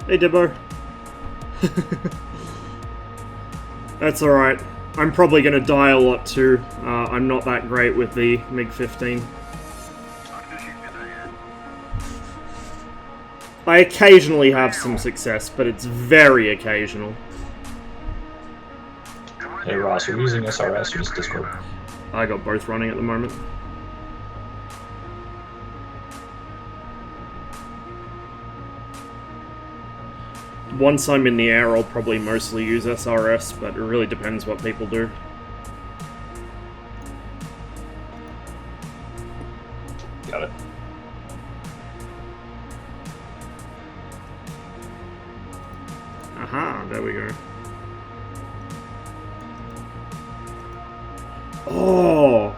Hey, Dibbo. That's alright. I'm probably going to die a lot too. I'm not that great with the MiG-15. I occasionally have some success, but it's very occasional. Hey Ross, are we using SRS or just Discord? I got both running at the moment. Once I'm in the air, I'll probably mostly use SRS, but it really depends what people do. Got it. Aha, there we go. Oh!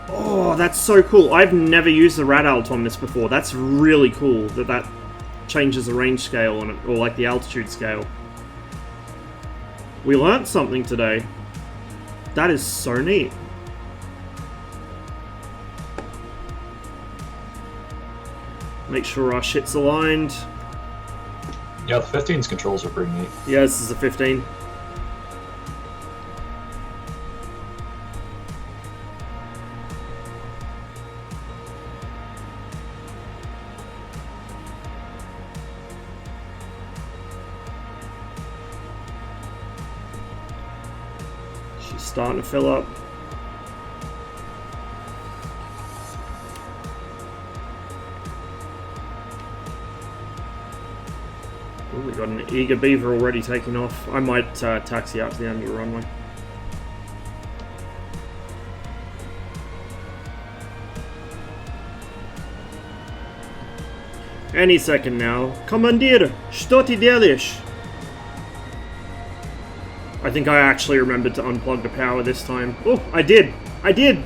Oh, that's so cool. I've never used the Radalt on this before. That's really cool that changes the range scale on it, or like the altitude scale. We learnt something today. That is so neat. Make sure our shit's aligned. Yeah, the 15's controls are pretty neat. Yeah, this is a 15. She's starting to fill up. Ooh, we got an eager beaver already taking off. I might taxi out to the end of the runway. Any second now. Commandeer, что ты делаешь? I think I actually remembered to unplug the power this time. Oh, I did! I did!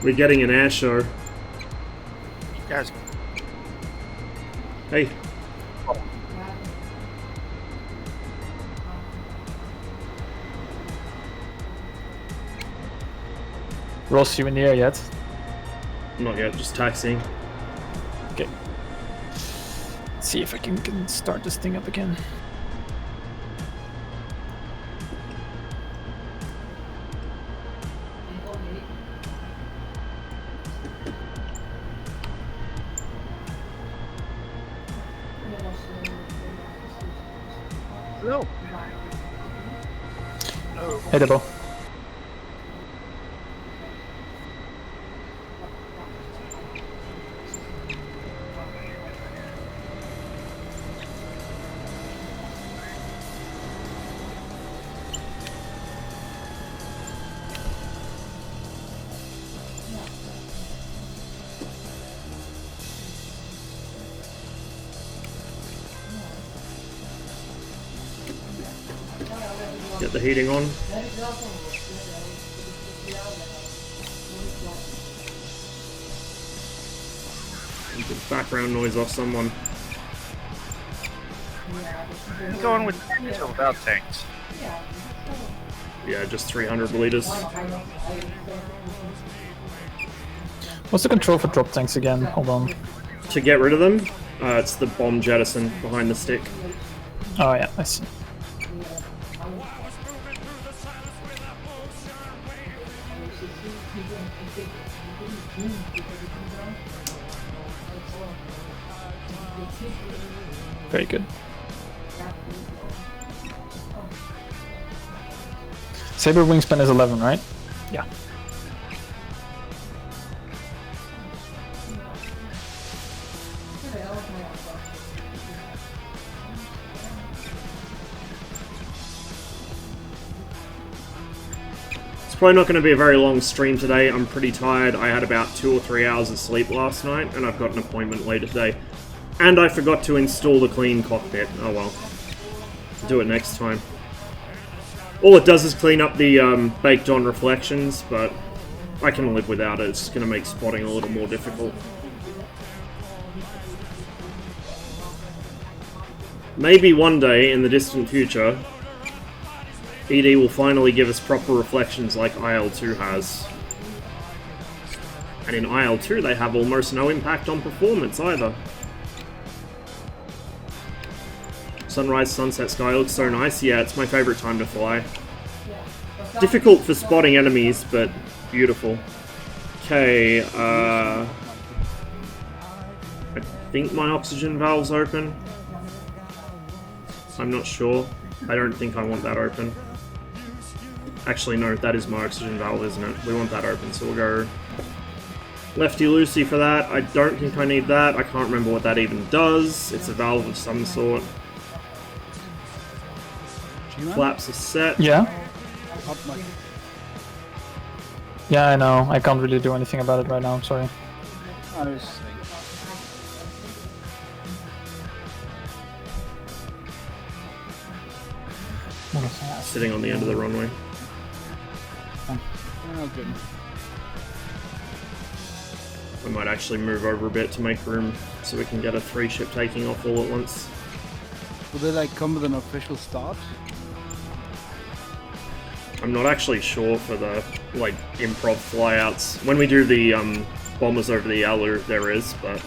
We're getting an air show. You guys. Hey. Ross, you in the air yet? Not yet, just taxiing. Okay. Let's see if I can start this thing up again. No. Hey, Debo. Get the heating on. Get background noise off someone. I'm going with tanks or without tanks. Yeah, just 300 liters. What's the control for drop tanks again? Hold on. To get rid of them, it's the bomb jettison behind the stick. Oh yeah, I see. Very good. Saber wingspan is 11, right? Yeah. It's probably not going to be a very long stream today. I'm pretty tired. I had about 2 or 3 hours of sleep last night, and I've got an appointment later today. And I forgot to install the clean cockpit. Oh well. Do it next time. All it does is clean up the baked on reflections, but I can live without it. It's going to make spotting a little more difficult. Maybe one day in the distant future, ED will finally give us proper reflections like IL-2 has. And in IL-2 they have almost no impact on performance either. Sunrise, sunset sky looks so nice. Yeah, it's my favorite time to fly. Difficult for spotting enemies, but beautiful. Okay, I think my oxygen valve's open. I'm not sure. I don't think I want that open. Actually, no, that is my oxygen valve, isn't it? We want that open, so we'll go lefty-loosey for that. I don't think I need that. I can't remember what that even does. It's a valve of some sort. Flaps are set. Yeah? Yeah, I know. I can't really do anything about it right now, I'm sorry. Sitting on the end of the runway. I might actually move over a bit to make room so we can get a 3-ship taking off all at once. Will they like come with an official start? I'm not actually sure for the like improv flyouts. When we do the bombers over the Yalu, there is, but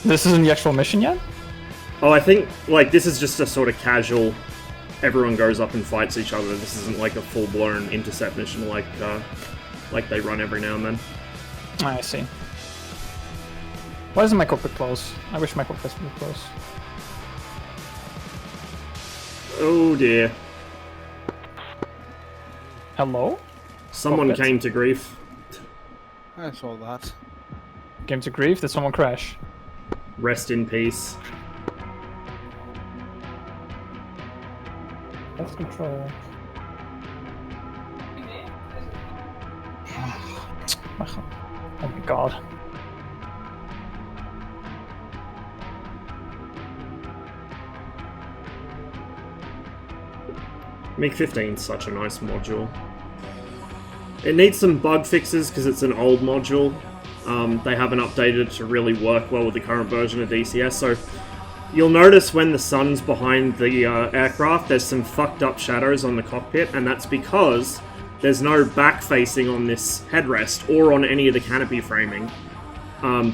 this isn't the actual mission yet? oh, I think like this is just a sort of casual. Everyone goes up and fights each other. This isn't like a full-blown intercept mission like they run every now and then. I see. Why isn't my cockpit close? I wish my cockpit would be close. Oh dear. Hello? Someone Cockpit. came to grief. I saw that. Came to grief? Did someone crash? Rest in peace. That's control. Oh my god. MiG-15 is such a nice module. It needs some bug fixes because it's an old module. They haven't updated it to really work well with the current version of DCS, so you'll notice when the sun's behind the aircraft, there's some fucked up shadows on the cockpit, and that's because there's no back facing on this headrest or on any of the canopy framing,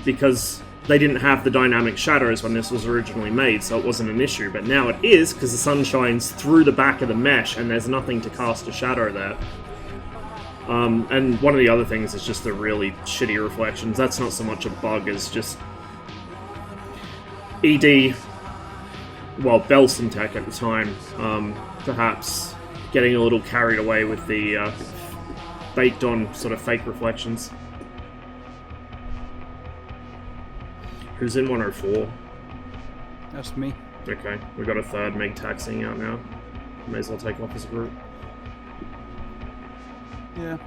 because they didn't have the dynamic shadows when this was originally made, so it wasn't an issue. But now it is, because the sun shines through the back of the mesh and there's nothing to cast a shadow there. And one of the other things is just the really shitty reflections. That's not so much a bug as just ED, well, Belsentech at the time, perhaps getting a little carried away with the baked on sort of fake reflections. Who's in 104? That's me. Okay, we've got a third MiG taxiing out now. May as well take off as a group. Yeah.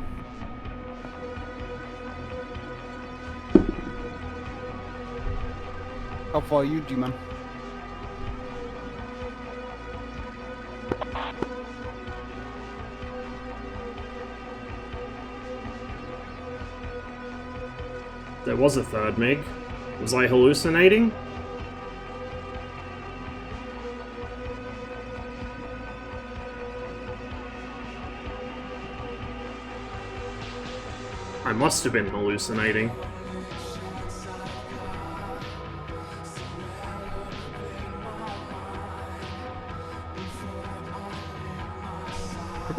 How far are you, G-Man? There was a third MiG. Was I hallucinating? I must have been hallucinating.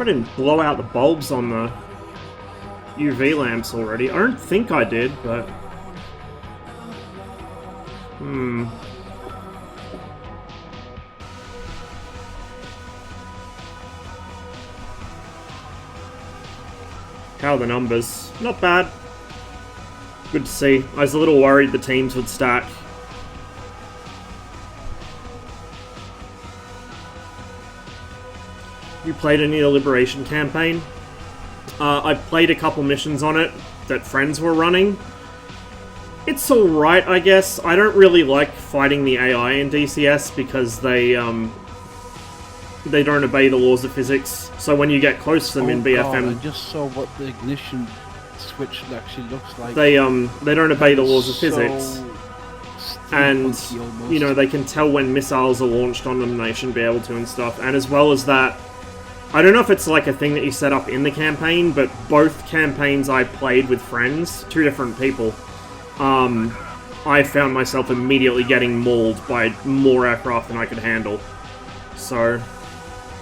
hope I didn't blow out the bulbs on the UV lamps already. I don't think I did, but... How are the numbers? Not bad. Good to see. I was a little worried the teams would stack. You played any of the Liberation campaign? I played a couple missions on it that friends were running. It's alright, I guess. I don't really like fighting the AI in DCS because they they don't obey the laws of physics. So when you get close to them in God, BFM, I just saw what the ignition switch actually looks like. they don't obey the laws of physics. So And, steampunky almost. you know, they can tell when missiles are launched on them, they shouldn't be able to and stuff. And as well as that, I don't know if it's like a thing that you set up in the campaign, but both campaigns I played with friends, 2 different people, I found myself immediately getting mauled by more aircraft than I could handle. So,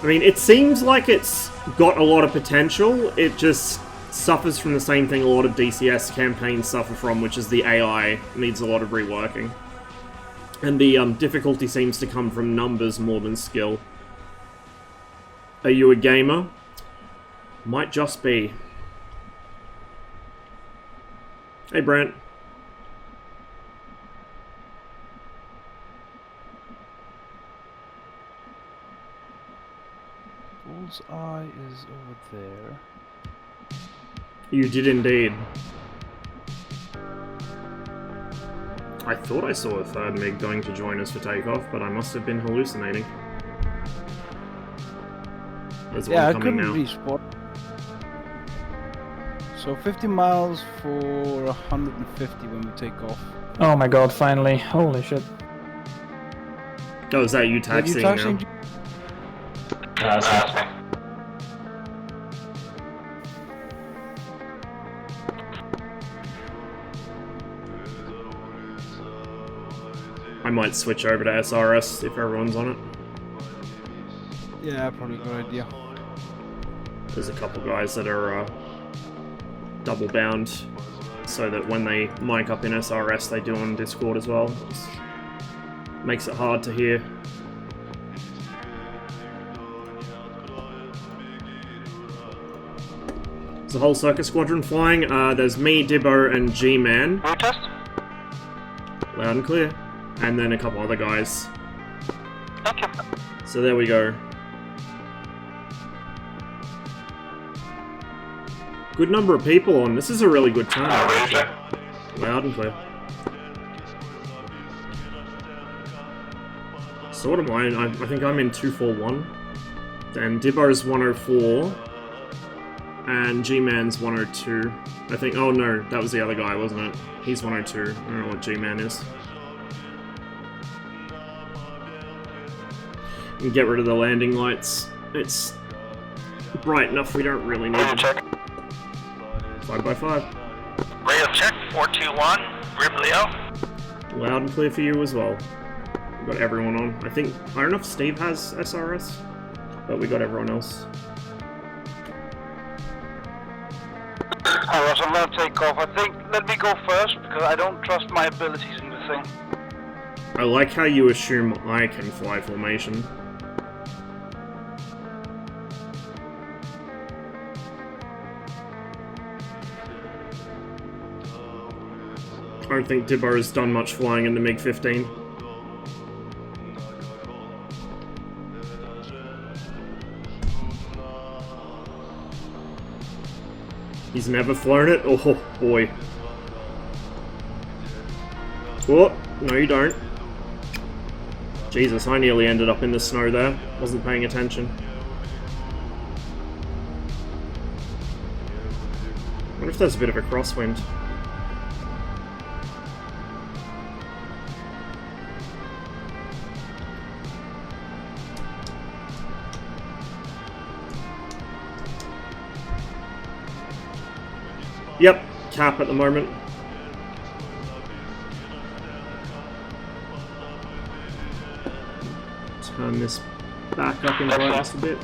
I mean, it seems like it's got a lot of potential, it just suffers from the same thing a lot of DCS campaigns suffer from, which is the AI needs a lot of reworking. And the difficulty seems to come from numbers more than skill. Are you a gamer? Might just be. Hey, Brent. Bullseye is over there. You did indeed. I thought I saw a third MiG going to join us for takeoff, but I must have been hallucinating. There's Yeah, I one coming couldn't now. really spot. So 50 miles for 150 when we take off. Oh my god, finally. Holy shit. Oh, is that you Are you taxiing taxiing? now? That's me. I might switch over to SRS if everyone's on it. Yeah, probably a good idea. There's a couple guys that are double bound, so that when they mic up in SRS, they do on Discord as well. Just makes it hard to hear. There's a whole circus squadron flying. There's me, Dibbo, and G-Man. Road test? Loud and clear. And then a couple other guys. Thank you. So there we go. Good number of people on. This is a really good turnout, actually. Loud and clear. So what am I? I think I'm in 241. Then Dibbo's 104. And G-Man's 102. I think, oh no, that was the other guy, wasn't it? He's 102. I don't know what G-Man is. And get rid of the landing lights. It's bright enough, we don't really need Radio them. check. 5x5. Radio check. 421. Grim Leo. Loud and clear for you as well. We got everyone on. I don't know if Steve has SRS, but we got everyone else. Alright, I'm gonna take off. I think, let me go first, because I don't trust my abilities in the thing. I like how you assume I can fly formation. I don't think Dibbo has done much flying in the MiG-15. He's never flown it? Oh boy. Oh, no you don't. Jesus, I nearly ended up in the snow there. Wasn't paying attention. I wonder if there's a bit of a crosswind. Yep, cap at the moment. Turn this back up in brightness a bit.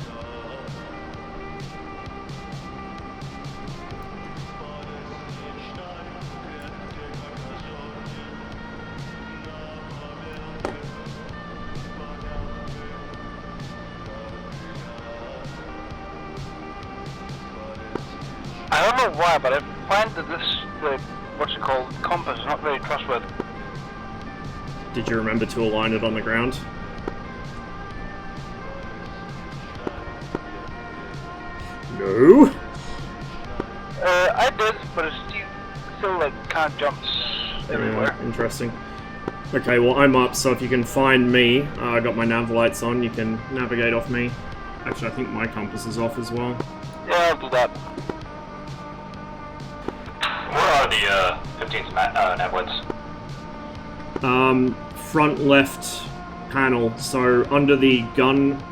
I don't know why, but I find that the what's it called, compass is not very trustworthy. Did you remember to align it on the ground? No. I did, but it's still like kind of jumps everywhere. Interesting. Okay, well I'm up, so if you can find me, I got my nav lights on, you can navigate off me. Actually, I think my compass is off as well. Yeah, I'll do that. Where are the 15's nav lights? Front left panel, so under the gun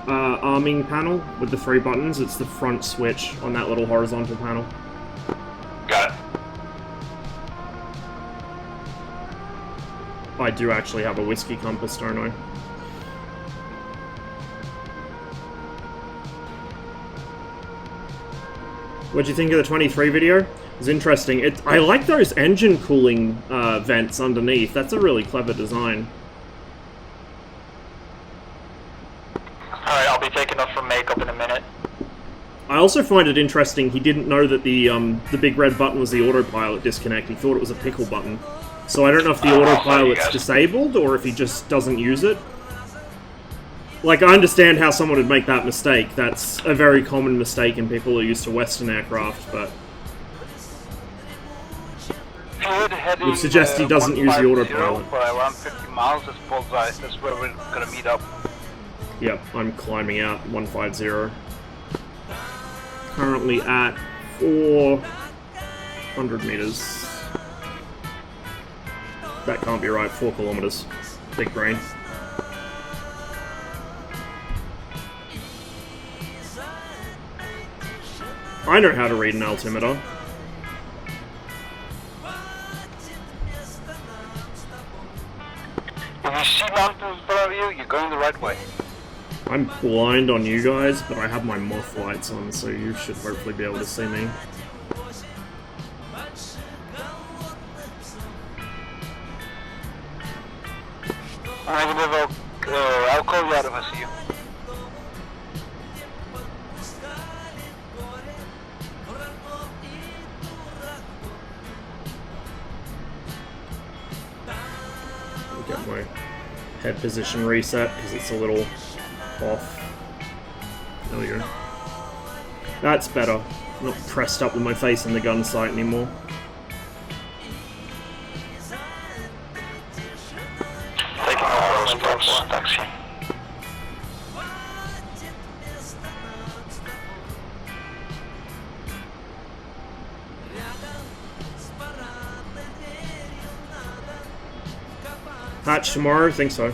arming panel with the 3 buttons, it's the front switch on that little horizontal panel. Got it. I do actually have a whiskey compass, don't I? What'd you think of the 23 video? It was interesting. I like those engine cooling vents underneath. That's a really clever design. Alright, I'll be taking off from makeup in a minute. I also find it interesting he didn't know that the big red button was the autopilot disconnect. He thought it was a pickle button. So I don't know if the autopilot's disabled or if he just doesn't use it. Like, I understand how someone would make that mistake. That's a very common mistake in people who are used to Western aircraft, but would suggest he doesn't use the autopilot. For around 50 miles, that's bullseye. That's where we're gonna meet up. Yep, I'm climbing out 150. Currently at 400 meters. That can't be right, 4 kilometers. Big brain. I know how to read an altimeter. If you see mountains in front of you, you're going the right way. I'm blind on you guys, but I have my moth lights on, so you should hopefully be able to see me. I'll call you out if I see you. I'll get my head position reset because it's a little off. There we go. That's better. I'm not pressed up with my face in the gun sight anymore. Taking off those steps, taxi. Hatch tomorrow? Think so.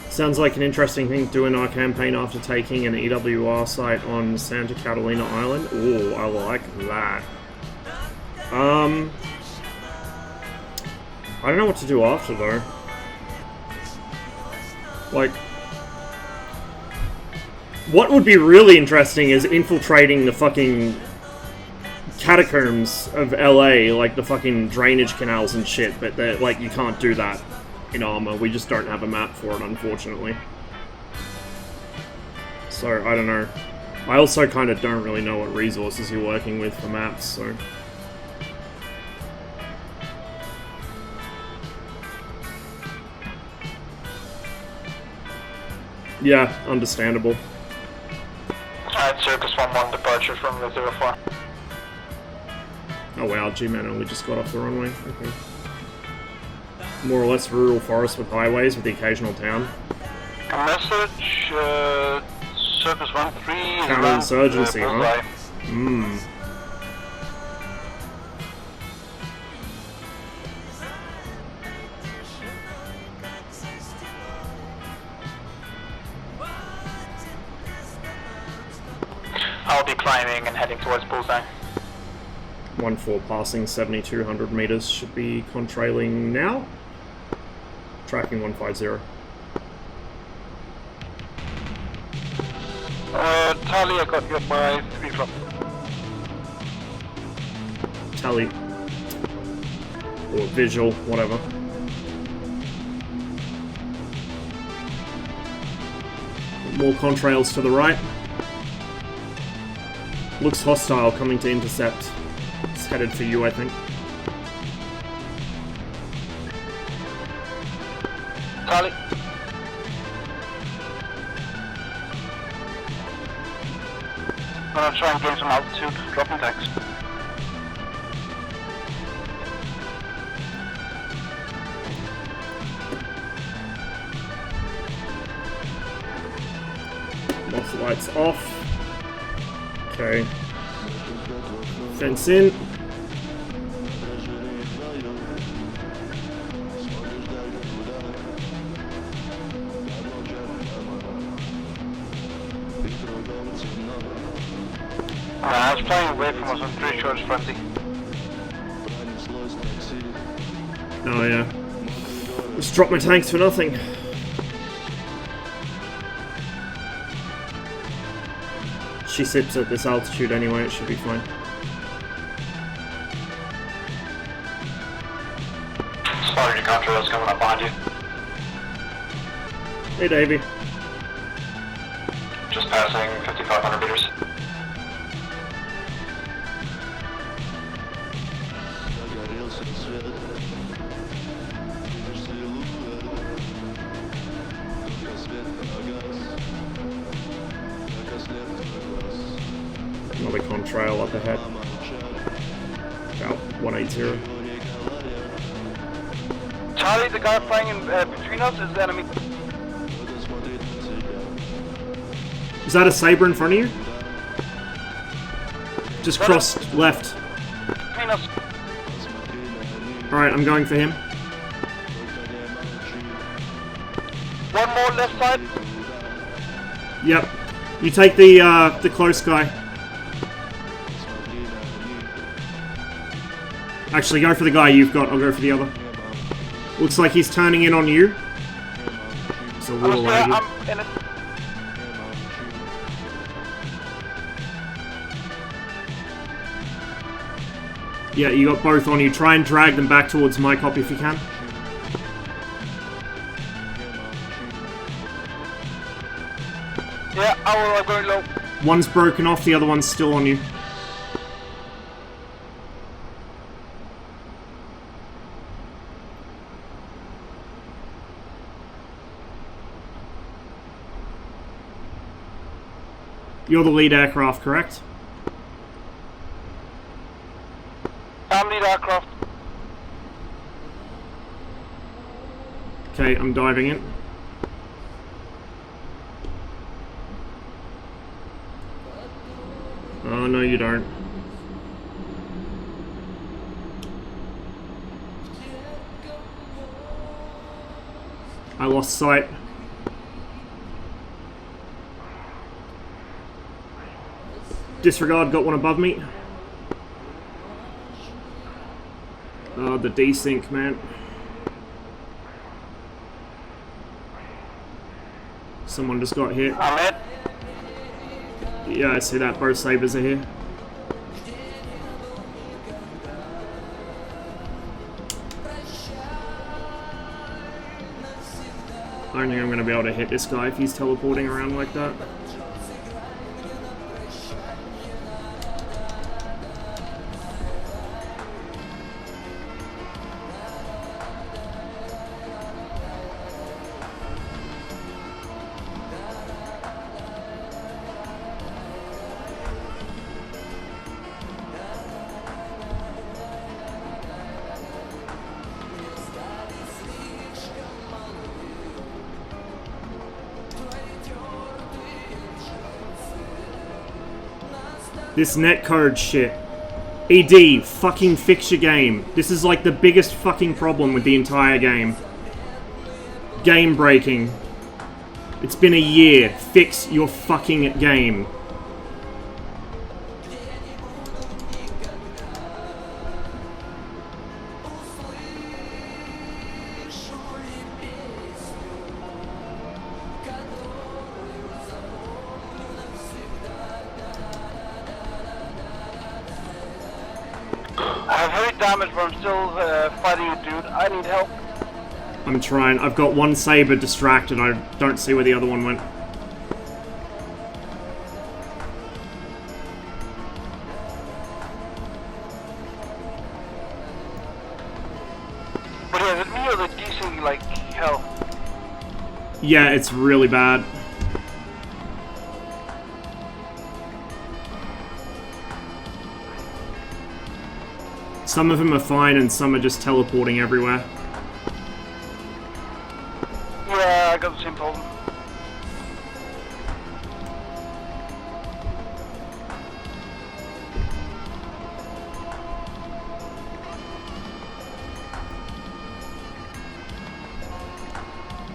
Sounds like an interesting thing to do in our campaign after taking an EWR site on Santa Catalina Island. Ooh, I like that. I don't know what to do after though. Like, what would be really interesting is infiltrating the fucking catacombs of LA, like the fucking drainage canals and shit, but like, you can't do that in Arma. We just don't have a map for it, unfortunately. So, I don't know. I also kind of don't really know what resources you're working with for maps, so... Yeah, understandable. Alright, Circus 1-1 departure from the 04. Oh wow, G-Man only just got off the runway. Okay. More or less rural forest with highways with the occasional town. A message, Circus 1-3 Counterinsurgency, huh? Hmm. I'll be climbing and heading towards bullseye. 1-4 passing 7,200 meters, should be contrailing now. Tracking 150. Tally, I got you by 3 from. Tally. Or visual, whatever. More contrails to the right. Looks hostile, coming to intercept. It's headed for you, I think. Charlie. I'm gonna try and gain some altitude, dropping tanks. Lost lights off. Okay. Fence in. I was playing away from us, I'm pretty sure it's friendly. Oh yeah. Just dropped my tanks for nothing. She sips at this altitude anyway, it should be fine. Spotted your contrails coming up behind you. Hey Davey. Just passing 5,500 meters. Another contrail up ahead. About 180. Charlie, the guy flying in between us is the enemy. Is that a Saber in front of you? Just crossed left. Between us. Alright, I'm going for him. One more left side. Yep. You take the close guy. Actually, go for the guy you've got. I'll go for the other. Looks like he's turning in on you. It's a little laggy. I'm in it. Yeah, you got both on you. Try and drag them back towards my copy if you can. Yeah, I'm going low. One's broken off, the other one's still on you. You're the lead aircraft, correct? I'm lead aircraft. Okay, I'm diving in. Oh, no you don't. I lost sight. Disregard, got one above me. Oh, the desync, man. Someone just got hit. I'm hit. Yeah, I see that. Both Sabers are here. I don't think I'm going to be able to hit this guy if he's teleporting around like that. This netcode shit. ED, fucking fix your game. This is like the biggest fucking problem with the entire game. Game breaking. It's been a year. Fix your fucking game. I'm very damaged, but I'm still fighting a dude. I need help. I'm trying. I've got one Saber distracted. I don't see where the other one went. But yeah, is it me or the DC like hell? Yeah, it's really bad. Some of them are fine and some are just teleporting everywhere. Yeah, I got the same problem.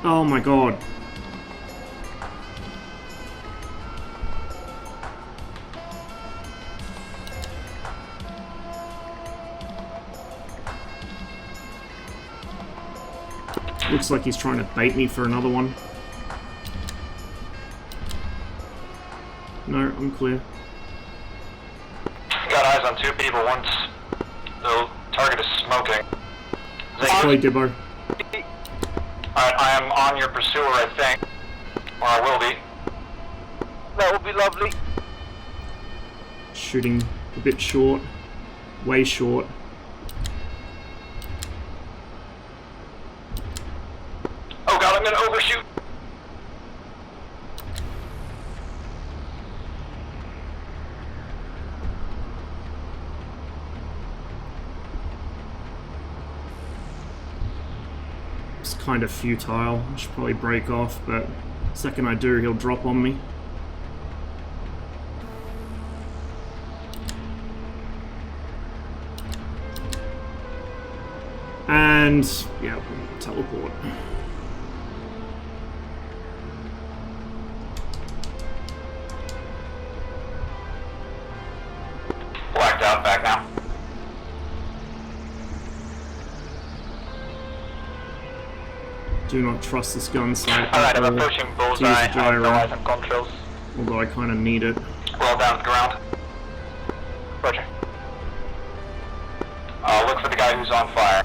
Oh my god. Looks like he's trying to bait me for another one. No, I'm clear. Got eyes on two people. Once the target is smoking. Play Dibbo. Alright, I am on your pursuer, I think. Or I will be. That would be lovely. Shooting a bit short. Way short. Oh god, I'm gonna overshoot. It's kind of futile. I should probably break off, but the second I do, he'll drop on me. And, yeah, teleport. Blacked out, back now. Do not trust this gun sight. Alright, I'm at all. approaching To use bullseye. the I have no gyro, eyes on controls. although I kind of need it. Roll down to the ground. Roger. Look for the guy who's on fire.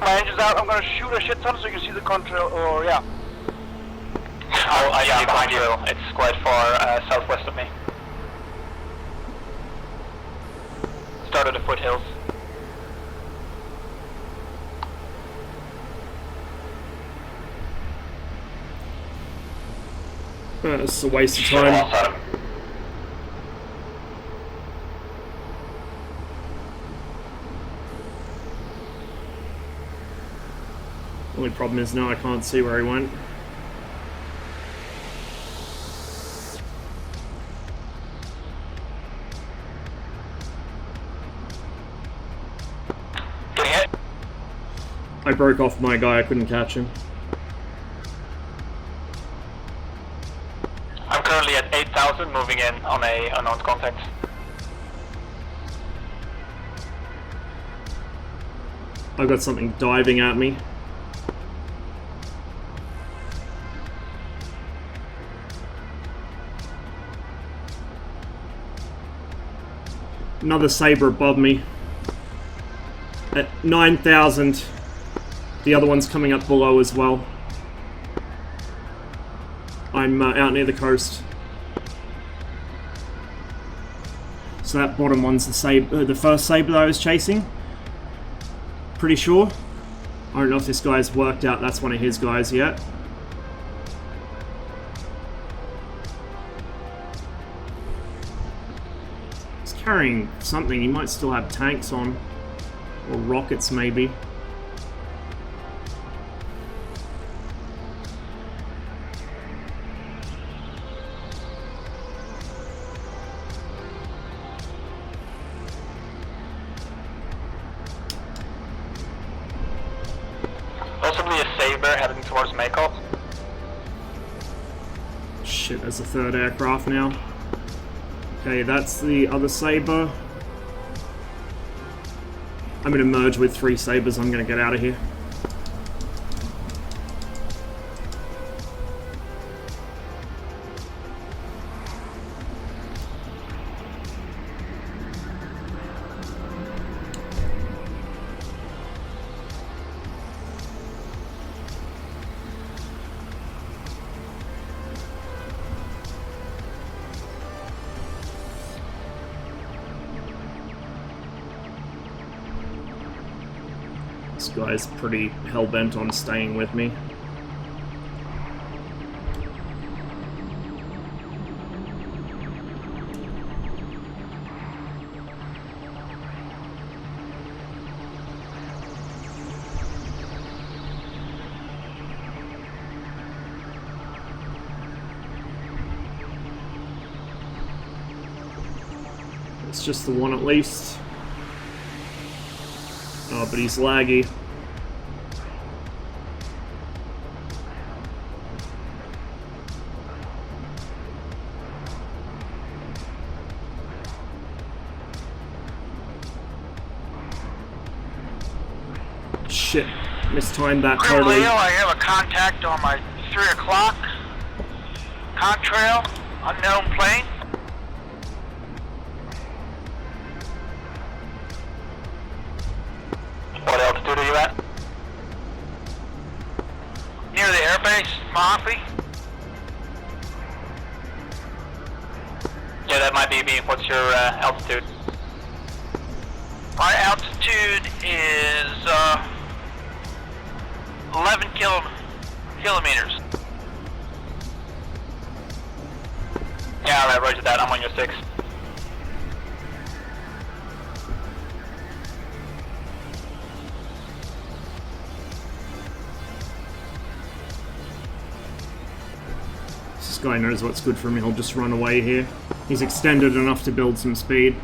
My engine's out. I'm gonna shoot a shit ton so you can see the control. Or yeah. Oh, I see behind you. It's quite far southwest of me. Started the foothills. It's a waste of time. Only problem is now I can't see where he went. Getting hit. I broke off my guy, I couldn't catch him. I'm currently at 8,000, moving in on a unknown contact. I got something diving at me. Another saber above me. At 9,000. The other one's coming up below as well. I'm out near the coast. So that bottom one's the saber, the first saber that I was chasing. Pretty sure. I don't know if this guy's worked out that's one of his guys yet. He's carrying something. He might still have tanks on. Or rockets, maybe. Possibly a Saber heading towards Mako. Shit, there's a third aircraft now. Okay, that's the other saber. I'm gonna merge with 3 sabers. I'm gonna get out of here. This guy's pretty hell-bent on staying with me. It's just the one at least. Oh, but he's laggy. Shit, mistimed that Crew totally. Leo, I have a contact on my 3 o'clock. Contrail, unknown plane. What altitude are you at? Near the airbase, Mojave. Yeah, that might be me. What's your altitude? My altitude is 11 kilometers. Yeah, alright, roger that. I'm on your 6. This guy knows what's good for me. He'll just run away here. He's extended enough to build some speed.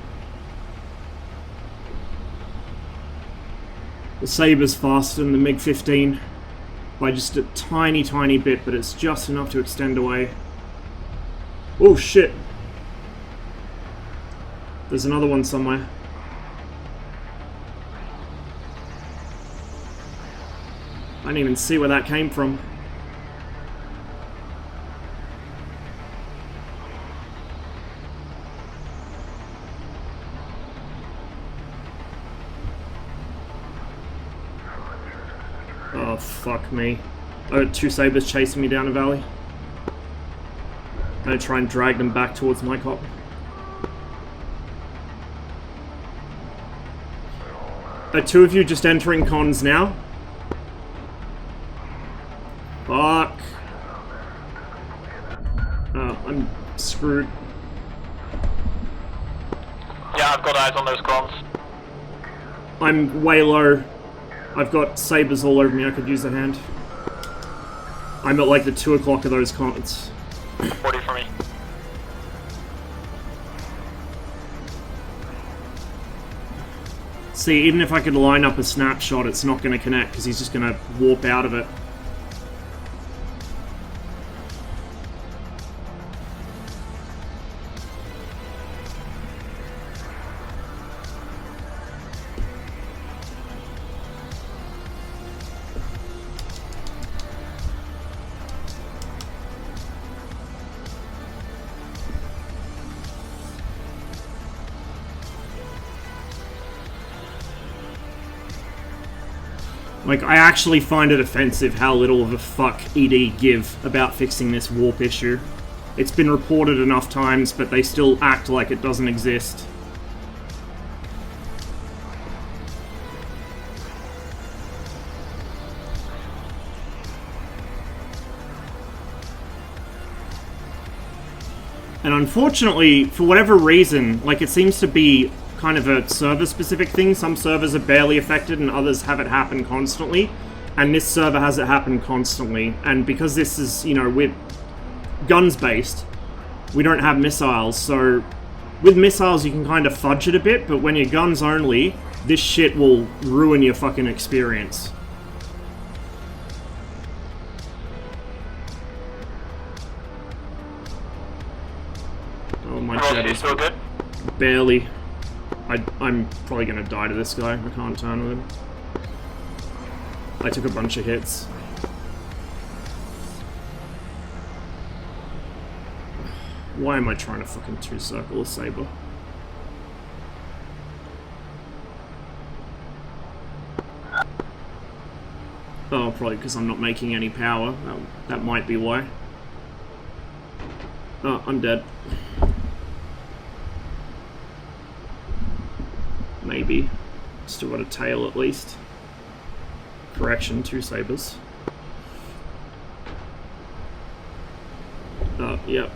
The Saber's faster than the MiG-15 by just a tiny, tiny bit, but it's just enough to extend away. Oh shit! There's another one somewhere. I didn't even see where that came from. Oh, fuck me. I got 2 Sabres chasing me down a valley. I'm gonna try and drag them back towards my cop. Are 2 of you just entering cons now? Fuck. Oh, I'm screwed. Yeah, I've got eyes on those cons. I'm way low. I've got Sabres all over me. I could use a hand. I'm at like the 2 o'clock of those cons. 40 for me. See, even if I could line up a snapshot, it's not going to connect because he's just going to warp out of it. Like, I actually find it offensive how little of a fuck ED give about fixing this warp issue. It's been reported enough times, but they still act like it doesn't exist. And unfortunately, for whatever reason, like, it seems to be kind of a server-specific thing. Some servers are barely affected and others have it happen constantly. And this server has it happen constantly. And because this is, you know, we're guns-based, we don't have missiles. So with missiles, you can kind of fudge it a bit, but when you're guns only, this shit will ruin your fucking experience. Oh, my jet is still good? barely. I'm probably gonna die to this guy. I can't turn with him. I took a bunch of hits. Why am I trying to fucking two-circle a Saber? Oh, probably because I'm not making any power. That might be why. Oh, I'm dead. Maybe. Still got a tail at least. Correction, 2 sabers. Yep.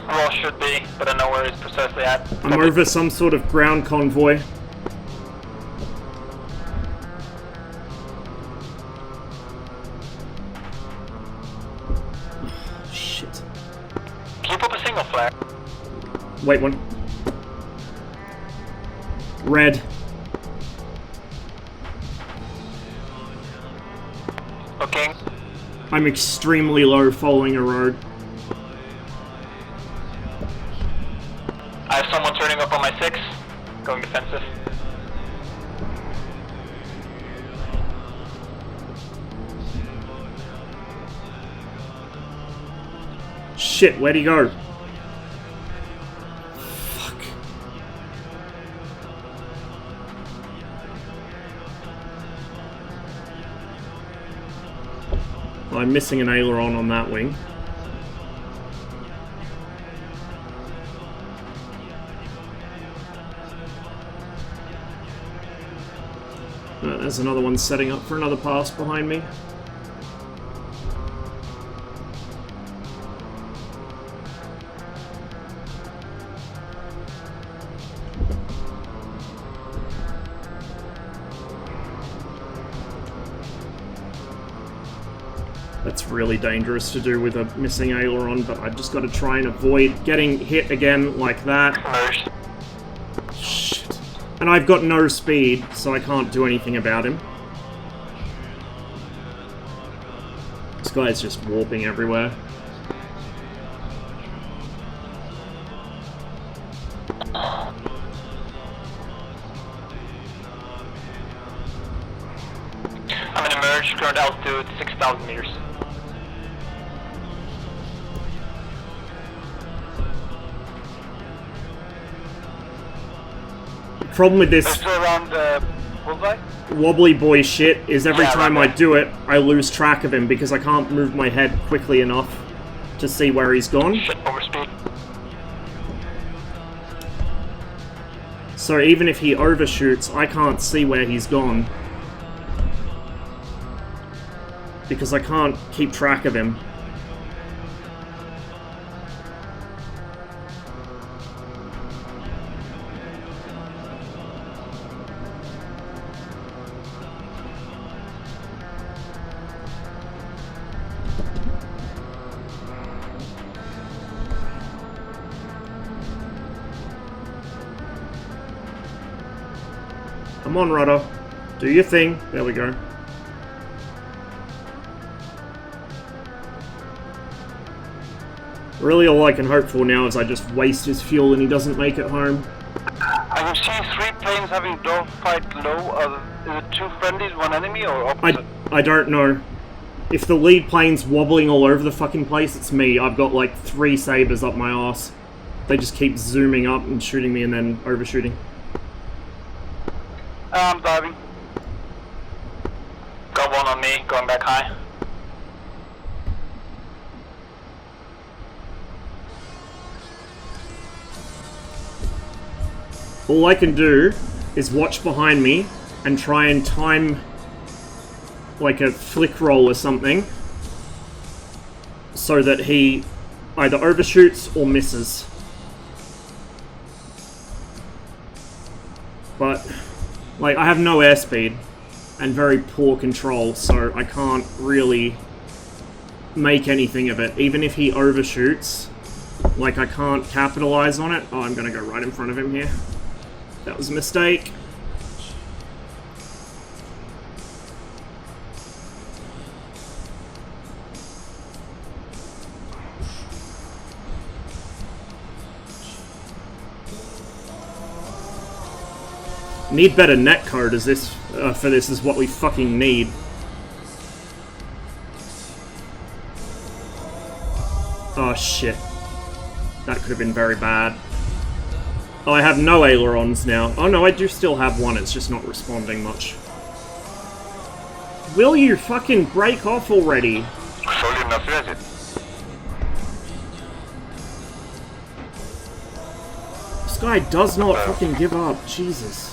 Well, should be, but I know where it's precisely at. I'm over some sort of ground convoy. Shit. Can you put a single flag? Wait, one. Red. Okay. I'm extremely low following a road. I have someone turning up on my 6, going defensive. Shit, where'd he go? Fuck. I'm missing an aileron on that wing. There's another one setting up for another pass behind me. That's really dangerous to do with a missing aileron, but I've just got to try and avoid getting hit again like that. Merged. Shit. And I've got no speed, so I can't do anything about him. This guy's just warping everywhere. I'm in emerge, current altitude 6,000 meters. The problem with this Still around bullseye? wobbly boy shit is every Yeah, time I right. do it, I lose track of him because I can't move my head quickly enough to see where he's gone. Shit, overspeed. So even if he overshoots, I can't see where he's gone. Because I can't keep track of him. Come on, rudder. Do your thing. There we go. Really all I can hope for now is I just waste his fuel and he doesn't make it home. I can see 3 planes having dogfight low. Is it 2 friendlies, 1 enemy, or opposite? I don't know. If the lead plane's wobbling all over the fucking place, it's me. I've got like 3 sabers up my arse. They just keep zooming up and shooting me and then overshooting. I'm diving. Got one on me, going back high. All I can do is watch behind me and try and time like a flick roll or something so that he either overshoots or misses. But like I have no airspeed and very poor control, so I can't really make anything of it. Even if he overshoots, like I can't capitalize on it. Oh, I'm gonna go right in front of him here. That was a mistake. Need better net code as this for this is what we fucking need. Oh shit. That could have been very bad. Oh, I have no ailerons now. Oh no, I do still have one, it's just not responding much. Will you fucking break off already? Солин на связи. This guy does not fucking give up, Jesus.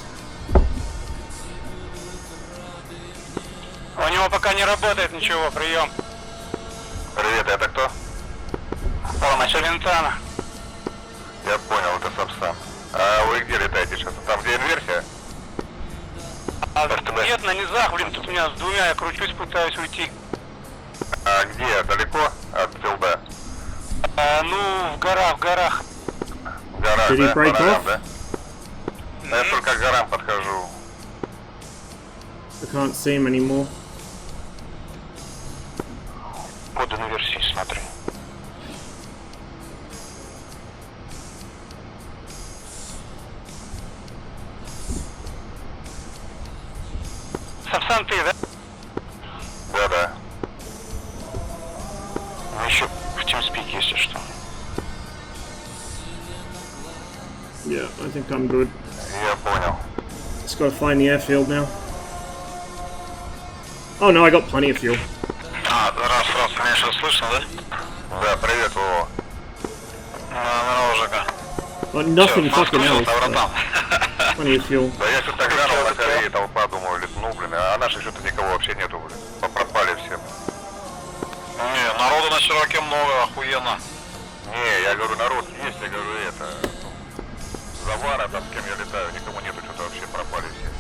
У него пока не работает ничего, прием. Привет, это кто? Помощь Винтана. Я понял, это Сапсан. А вы где летаете сейчас? Там, где инверсия? Нет, на низах, блин, тут у меня с двумя, я кручусь, пытаюсь уйти. А где? Далеко от филда? Ну, в горах, в горах. В горах, Did he да? break По горам, off? да? Я только к горам подхожу. I can't see him anymore. Коды на версии смотри. Сапсан ты, да? Да. Мы еще в TeamSpeak, если что. Yeah, I think I'm good. Я понял. Just gotta find the airfield now. Oh no, I got plenty of fuel. Раз, меня сейчас слышно, да? Да, привет, Вова. Здорово, Жека. But nothing fucking else. братан. Plenty of fuel. Да я что-то глянул на Корее, толпа, думаю, ну, блин, а наших что-то никого вообще нету, блин. Пропали все. Не, народу на Широке много, охуенно. Не, я говорю, народ есть, я говорю, это... Завара, там, с кем я летаю, никому нету, что-то вообще пропали все.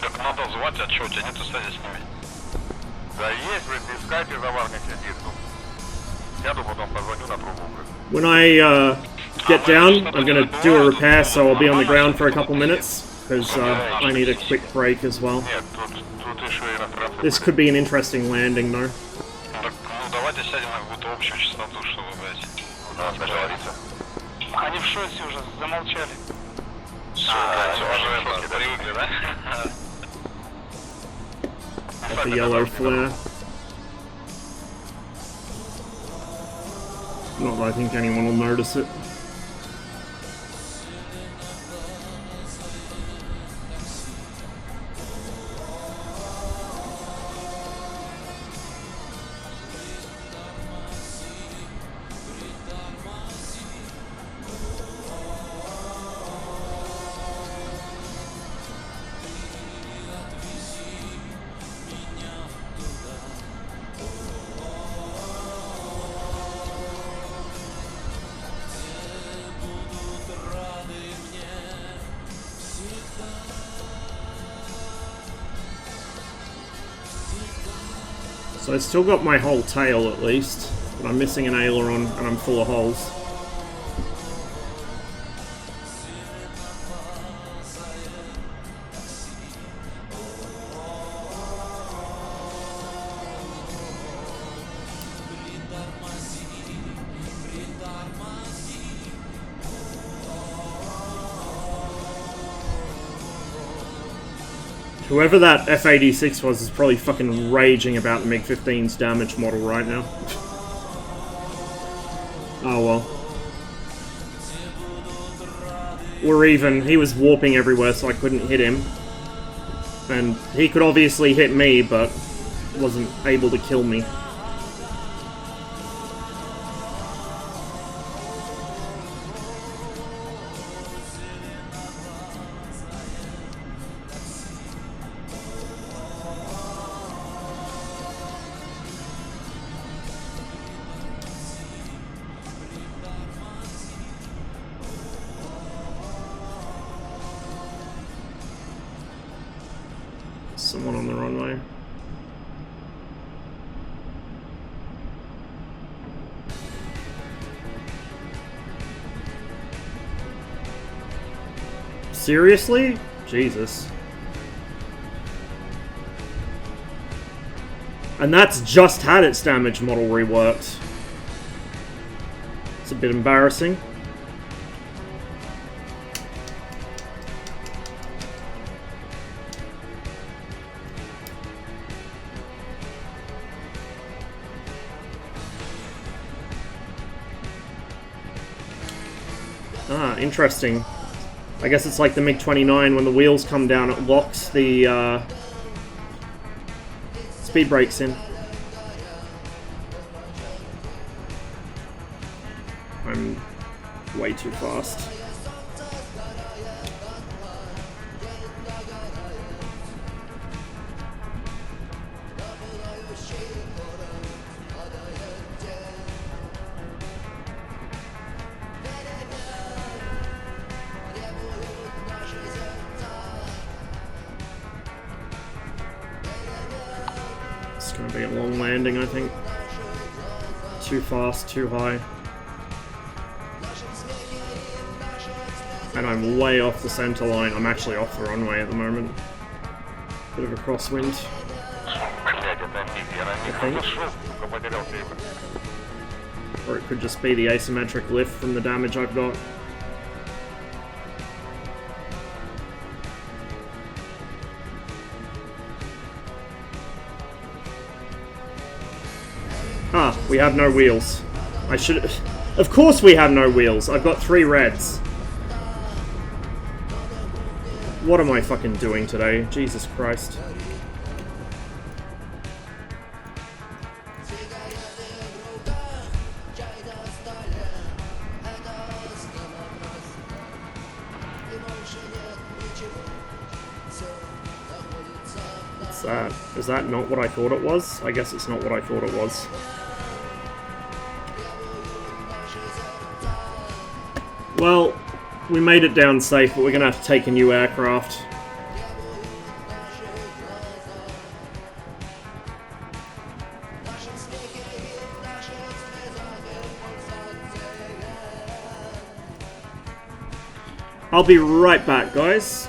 Так надо звать, а что, у тебя нету связи с ними? Да есть, блин, в скайпе заварник сидит, ну. Сяду, потом позвоню на трубу, блин. When I get down, I'm gonna do a repair, so I'll be on the ground for a couple minutes, because I need a quick break as well. Нет, тут еще и иностранцы. This could be an interesting landing, though. Так, ну давайте сядем на какую-то общую частоту, чтобы, блядь, да, договориться. Они в шоке уже, замолчали. Они уже привыкли, да? Got the yellow flare. Not that I think anyone will notice it. So I still got my whole tail at least, but I'm missing an aileron and I'm full of holes. Whoever that F-86 was is probably fucking raging about the MiG-15's damage model right now. Oh well. We're even. He was warping everywhere, so I couldn't hit him. And he could obviously hit me, but wasn't able to kill me. Someone on the runway. Seriously? Jesus. And that's just had its damage model reworked. It's a bit embarrassing. Ah, interesting. I guess it's like the MiG-29, when the wheels come down, it locks the speed brakes in. I'm way too fast. It's going to be a long landing, I think. Too fast, too high. And I'm way off the center line. I'm actually off the runway at the moment. Bit of a crosswind. I think. Or it could just be the asymmetric lift from the damage I've got. Ah, we have no wheels. I should... Of course we have no wheels. I've got 3 reds. What am I fucking doing today? Jesus Christ. What's that? Is that not what I thought it was? I guess it's not what I thought it was. Well, we made it down safe, but we're gonna have to take a new aircraft. I'll be right back, guys.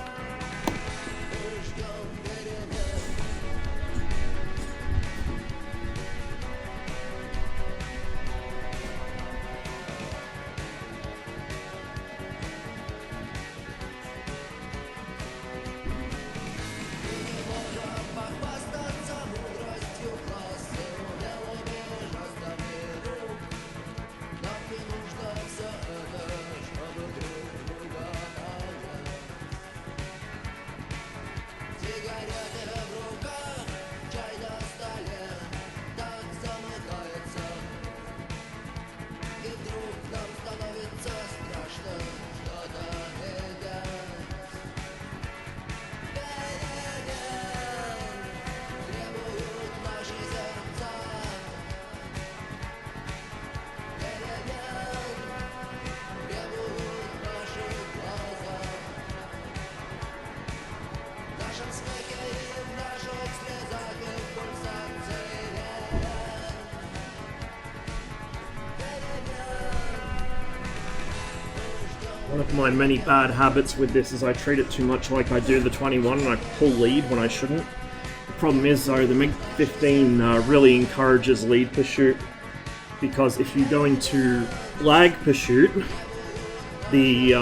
One of my many bad habits with this is I treat it too much like I do the 21 and I pull lead when I shouldn't. The problem is though, the MiG-15 really encourages lead pursuit, because if you go into lag pursuit, the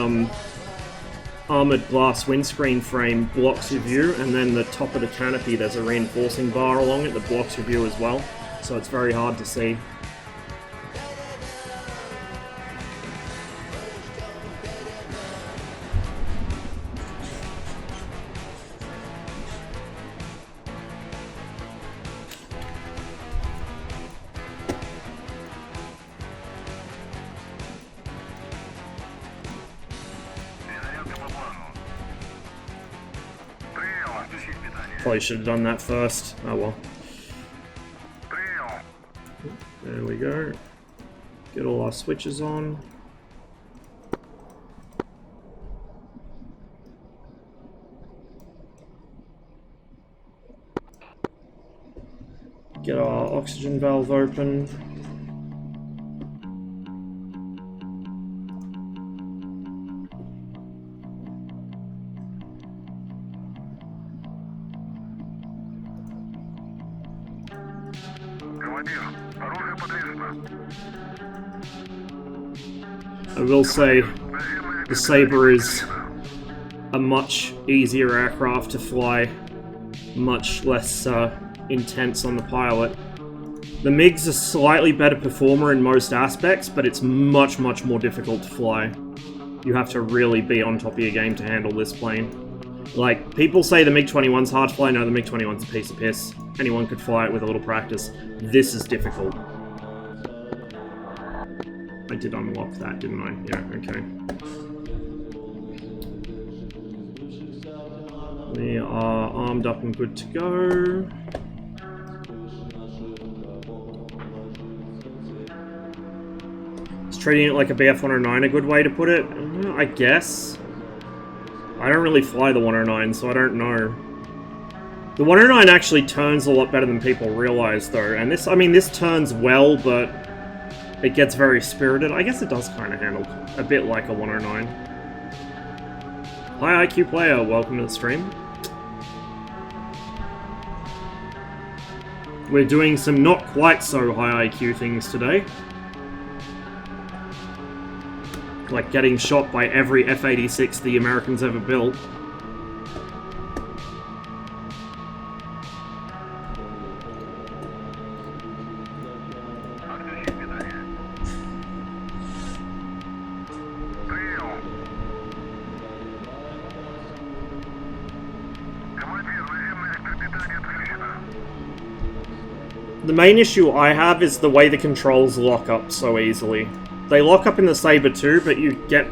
armoured glass windscreen frame blocks your view, and then the top of the canopy there's a reinforcing bar along it that blocks your view as well, so it's very hard to see. Probably should have done that first. Oh well. There we go. Get all our switches on. Get our oxygen valve open. I will say, the Sabre is a much easier aircraft to fly, much less intense on the pilot. The MiG's a slightly better performer in most aspects, but it's much more difficult to fly. You have to really be on top of your game to handle this plane. Like, people say the MiG-21's hard to fly. No, the MiG-21's a piece of piss. Anyone could fly it with a little practice. This is difficult. I did unlock that, didn't I? Yeah, okay. We are armed up and good to go. Is treating it like a BF-109 a good way to put it? I guess. I don't really fly the 109, so I don't know. The 109 actually turns a lot better than people realize, though. And this, I mean, this turns well, but it gets very spirited. I guess it does kind of handle a bit like a 109. Hi, IQ player. Welcome to the stream. We're doing some not quite so high IQ things today. Like getting shot by every F-86 the Americans ever built. The main issue I have is the way the controls lock up so easily. They lock up in the Saber too, but you get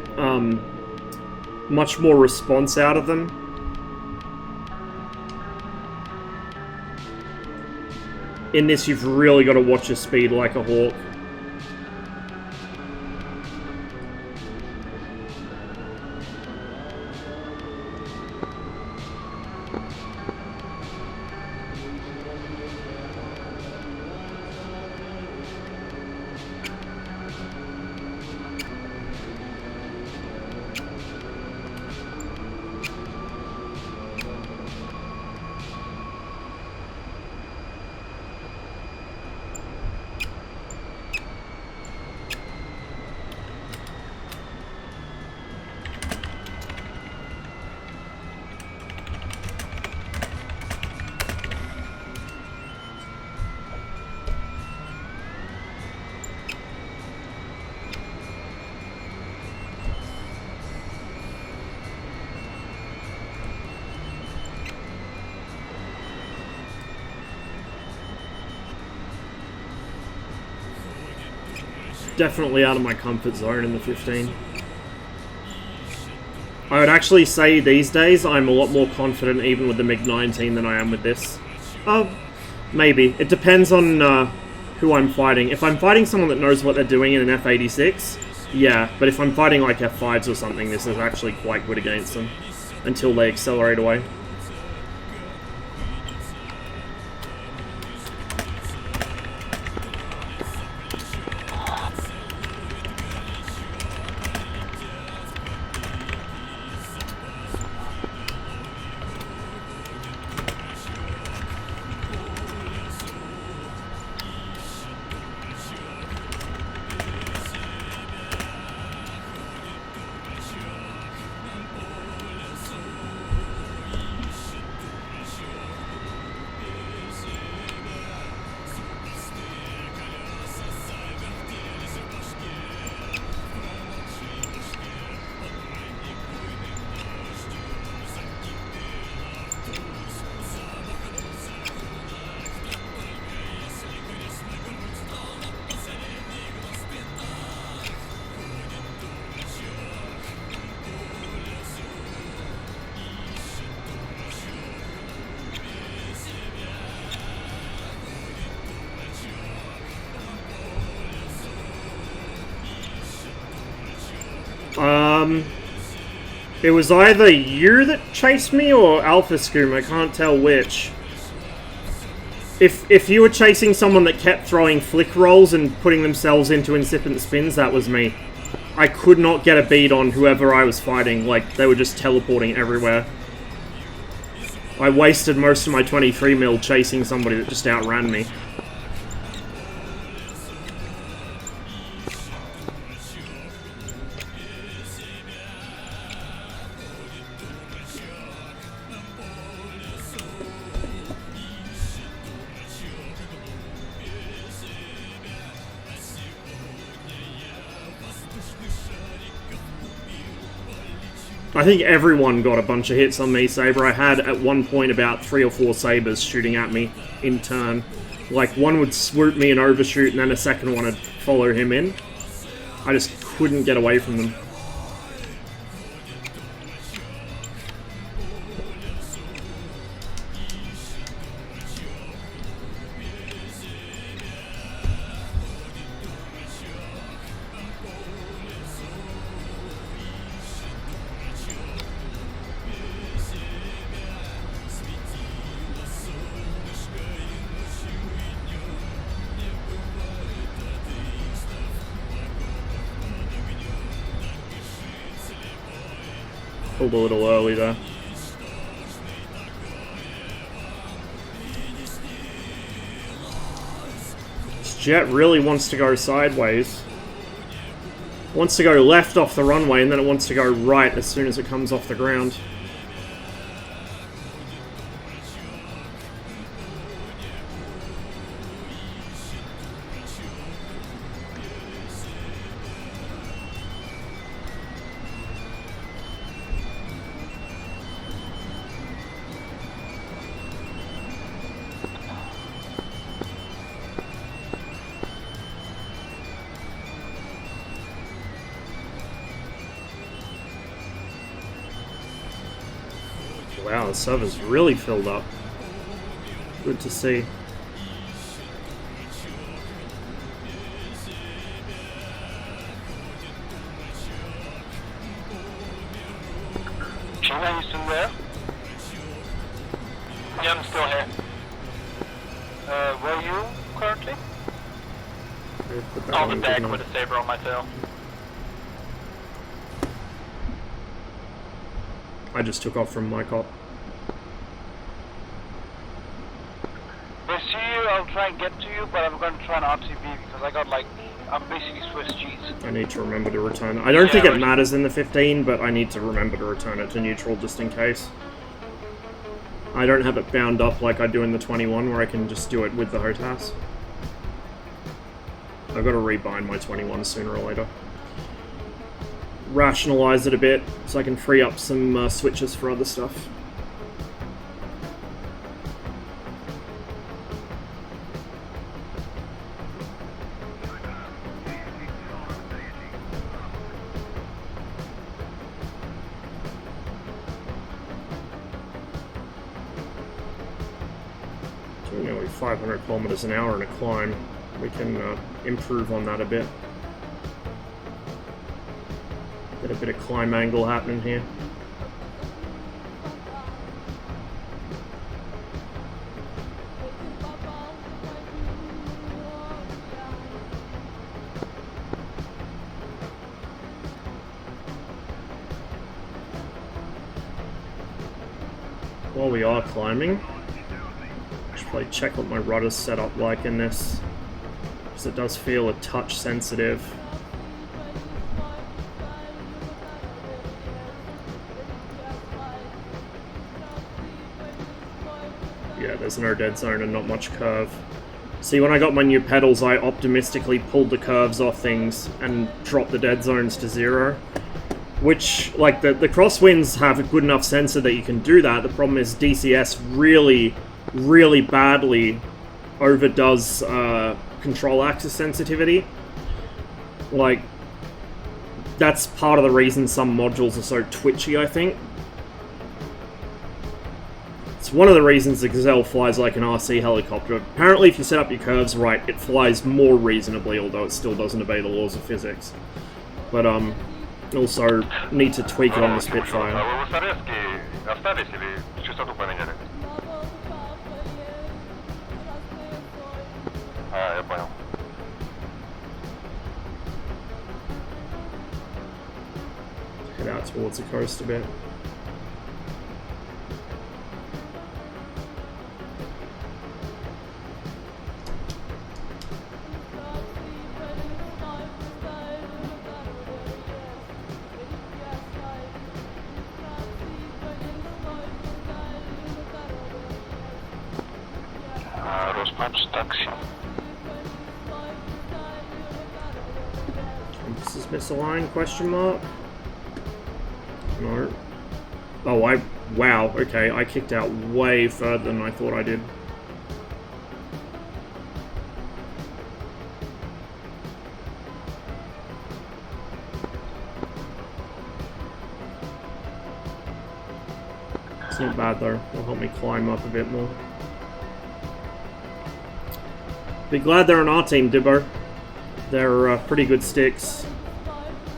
much more response out of them. In this, you've really got to watch your speed like a hawk. Definitely out of my comfort zone in the 15. I would actually say these days I'm a lot more confident even with the MiG-19 than I am with this. Maybe. It depends on who I'm fighting. If I'm fighting someone that knows what they're doing in an F-86, yeah. But if I'm fighting like F-5s or something, this is actually quite good against them. Until they accelerate away. It was either you that chased me or Alpha Scoom, I can't tell which. If you were chasing someone that kept throwing flick rolls and putting themselves into incipient spins, that was me. I could not get a beat on whoever I was fighting, like, they were just teleporting everywhere. I wasted most of my 23 mil chasing somebody that just outran me. I think everyone got a bunch of hits on me, Saber. I had at one point about 3 or 4 Sabers shooting at me in turn. Like, one would swoop me and overshoot, and then a second one would follow him in. I just couldn't get away from them. Pulled a little early there. This jet really wants to go sideways. Wants to go left off the runway, and then it wants to go right as soon as it comes off the ground. Wow, the server's really filled up. Good to see. China, you still there? Yeah, I'm still here. Where are you currently? On the deck with a saber on my tail. I just took off from my cop. They see you, I'll try and get to you, but I'm going to try an RTB because I got like, I'm basically Swiss cheese. I need to remember to return it. I don't think it matters in the 15, but I need to remember to return it to neutral just in case. I don't have it bound up like I do in the 21 where I can just do it with the HOTAS. I've got to rebind my 21 sooner or later. Rationalize it a bit so I can free up some switches for other stuff. Doing nearly 500 kilometers an hour in a climb. We can improve on that a bit. Get a bit of climb angle happening here. While we are climbing, I should probably check what my rudder's set up like in this, because it does feel a touch sensitive. Yeah, there's no dead zone and not much curve. See, when I got my new pedals, I optimistically pulled the curves off things and dropped the dead zones to 0. Which, like, the crosswinds have a good enough sensor that you can do that. The problem is DCS really, really badly overdoes control axis sensitivity. Like, that's part of the reason some modules are so twitchy, I think. It's one of the reasons the Gazelle flies like an RC helicopter. Apparently, if you set up your curves right, it flies more reasonably, although it still doesn't obey the laws of physics. But, also need to tweak it on the Spitfire. Head out towards the coast a bit. Compass is misaligned, question mark. No. Oh, wow, okay, I kicked out way further than I thought I did. It's not bad though, it'll help me climb up a bit more. Be glad they're on our team, Dibbo. They're pretty good sticks.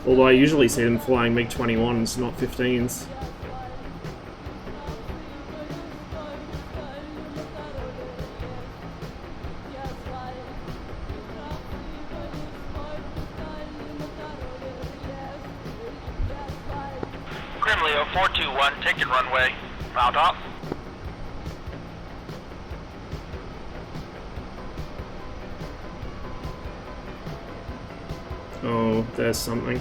Although I usually see them flying MiG-21s, not 15s. Leo 421, taking runway. Round up. Oh, there's something.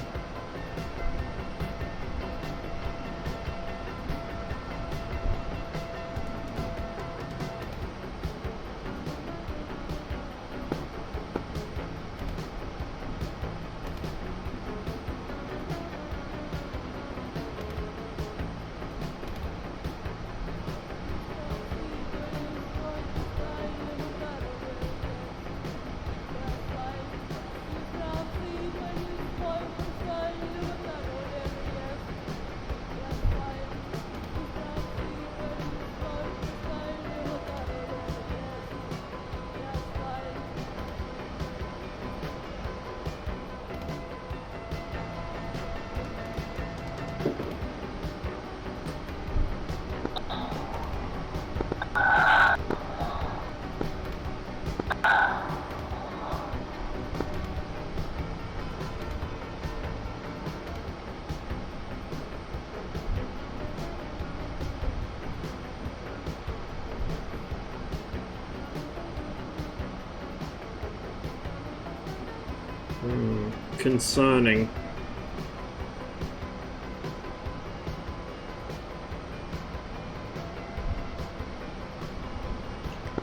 Concerning.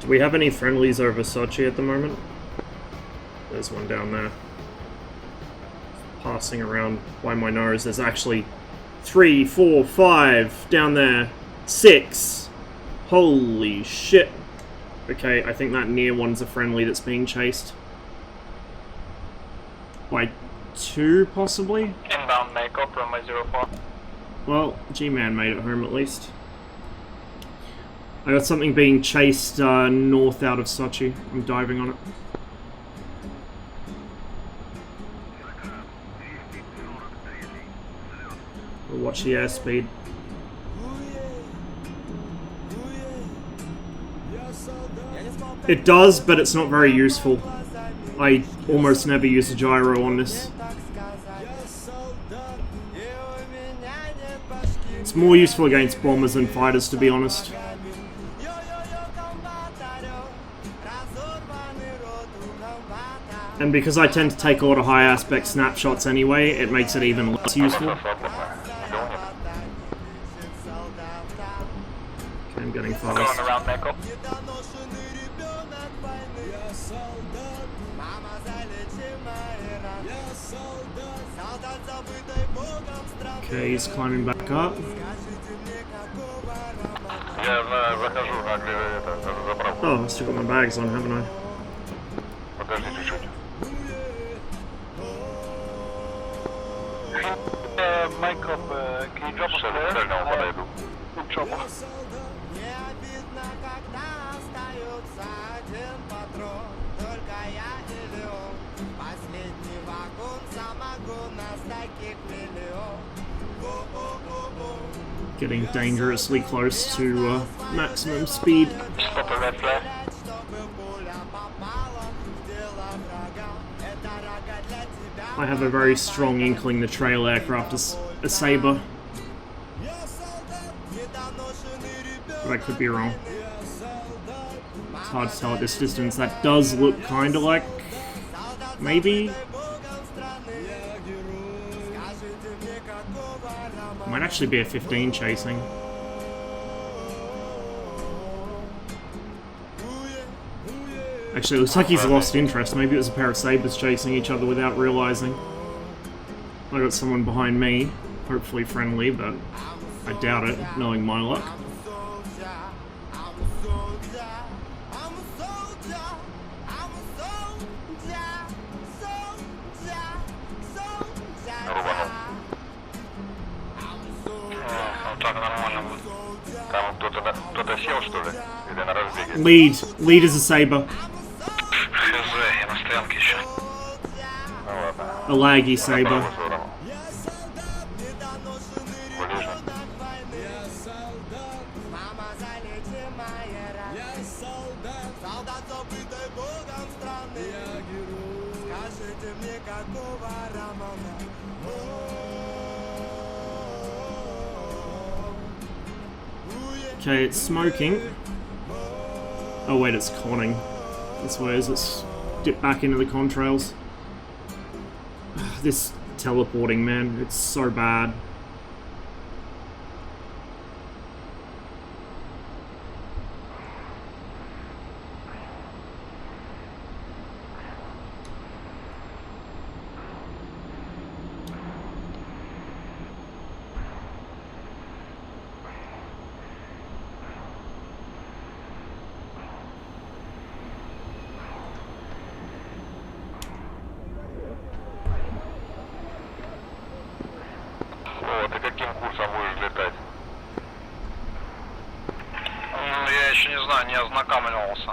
Do we have any friendlies over Sochi at the moment? There's one down there. Passing around by my nose. There's actually 3, 4, 5 down there. 6. Holy shit. Okay, I think that near one's a friendly that's being chased. By 2, possibly? Inbound Mako, runway 04. Well, G-Man made it home at least. I got something being chased north out of Sochi. I'm diving on it. We'll watch the airspeed. It does, but it's not very useful. I almost never use a gyro on this. It's more useful against bombers than fighters, to be honest. And because I tend to take a lot of high aspect snapshots anyway, it makes it even less useful. Okay, I'm getting fast. Going around Mako. Okay, he's climbing back up. Oh, I still got my bags on, haven't I? Mike up, can you drop us there? In trouble. Getting dangerously close to maximum speed. Stop a red flare. I have a very strong inkling the trail aircraft is a Sabre. But I could be wrong. It's hard to tell at this distance. That does look kind of like... maybe? Might actually be a 15 chasing. Actually, it looks like he's lost interest. Maybe it was a pair of Sabres chasing each other without realizing. I got someone behind me. Hopefully friendly, but I doubt it, knowing my luck. Ну так нормально будет. Там кто-то сел, что ли? Или на разбеге? Lead is a saber. Хз, я на стоянке еще. Ну ладно. A laggy saber. Правую сторону. Ближе. Okay, it's smoking. Oh wait, it's conning. That's why it's dipped back into the contrails. This teleporting, man, it's so bad. О, ты каким курсом будешь летать? Ну, я еще не знаю, не ознакомливался.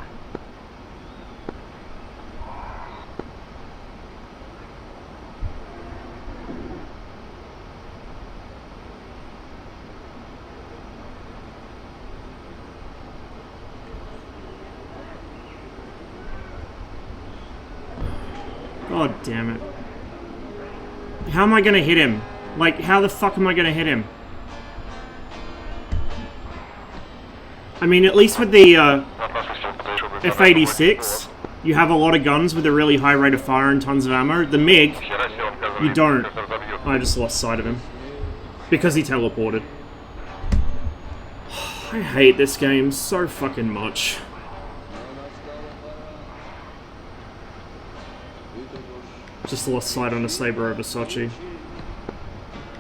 God damn it. How am I gonna hit him? Like, how the fuck am I gonna hit him? I mean, at least with the F-86, you have a lot of guns with a really high rate of fire and tons of ammo. The MiG, you don't. I just lost sight of him. Because he teleported. I hate this game so fucking much. Just lost sight on a saber over Sochi.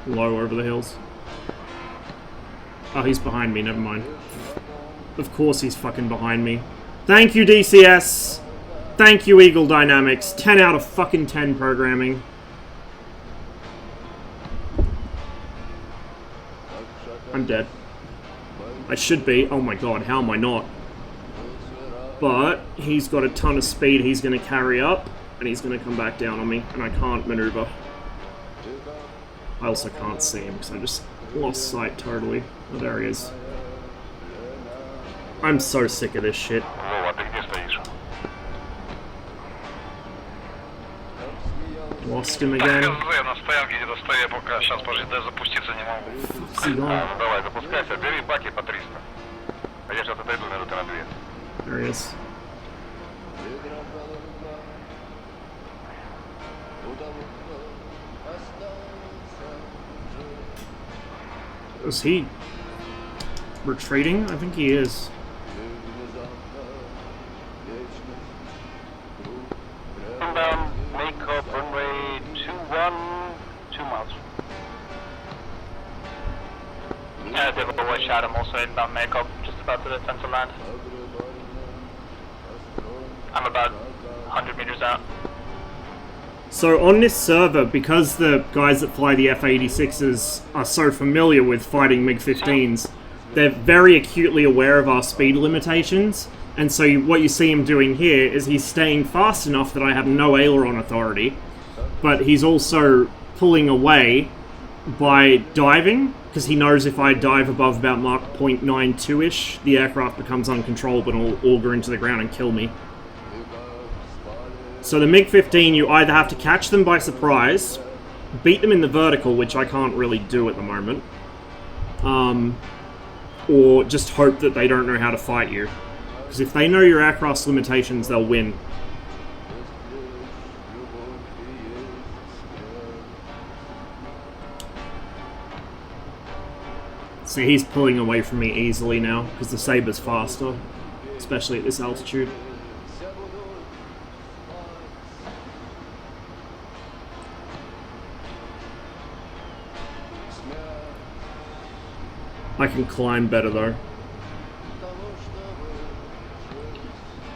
Low over the hills. Oh, he's behind me, never mind. Of course he's fucking behind me. Thank you, DCS! Thank you, Eagle Dynamics. 10 out of fucking 10 programming. I'm dead. I should be. Oh my god, how am I not? But he's got a ton of speed he's going to carry up. And he's going to come back down on me, and I can't maneuver. I also can't see him, because I just lost sight totally. Oh, there he is. I'm so sick of this shit. Вова, ты где стоишь? Lost him again. Хз, на стоянке где-то стою, я пока сейчас, подожди, даже запуститься не могу. What's he on? Ну давай, запускайся, бери баки по 300. А я сейчас отойду минуты на 2. There he is. Is he retreating? I think he is. Inbound, make up runway 21, 2 miles. Yeah, they will watch out. I'm also inbound makeup, just about to attempt to land. I'm about 100 meters out. So on this server, because the guys that fly the F-86s are so familiar with fighting MiG-15s, they're very acutely aware of our speed limitations, and so what you see him doing here is he's staying fast enough that I have no aileron authority, but he's also pulling away by diving, because he knows if I dive above about Mach 0.92-ish, the aircraft becomes uncontrollable and will auger into the ground and kill me. So the MiG-15, you either have to catch them by surprise, beat them in the vertical, which I can't really do at the moment, or just hope that they don't know how to fight you. Because if they know your aircraft's limitations, they'll win. See, he's pulling away from me easily now, because the Saber's faster, especially at this altitude. I can climb better though.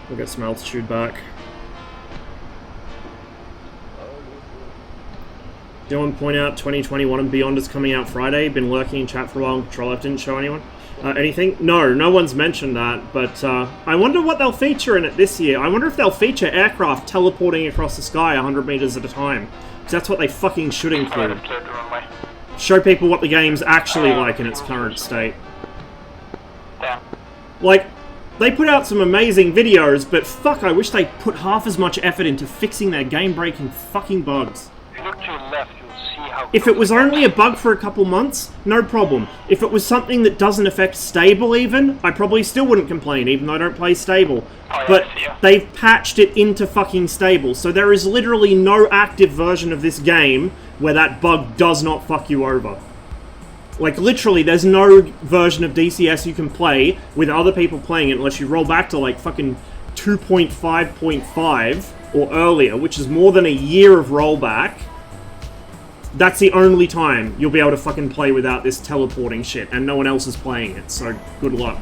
We'll get some altitude back. Dylan point out 2021 and Beyond is coming out Friday. Been lurking in chat for a while and Control F didn't show anyone. Anything? No one's mentioned that, but I wonder what they'll feature in it this year. I wonder if they'll feature aircraft teleporting across the sky 100 meters at a time. Because that's what they fucking should include. Show people what the game's actually like in its current state. Like, they put out some amazing videos, but fuck, I wish they put half as much effort into fixing their game-breaking fucking bugs. If you look to your left, you'll see how... If it was only a bug for a couple months, no problem. If it was something that doesn't affect stable even, I probably still wouldn't complain, even though I don't play stable. But they've patched it into fucking stable, so there is literally no active version of this game where that bug does not fuck you over. Like, literally, there's no version of DCS you can play with other people playing it unless you roll back to, like, fucking 2.5.5 or earlier, which is more than a year of rollback. That's the only time you'll be able to fucking play without this teleporting shit, and no one else is playing it, so good luck.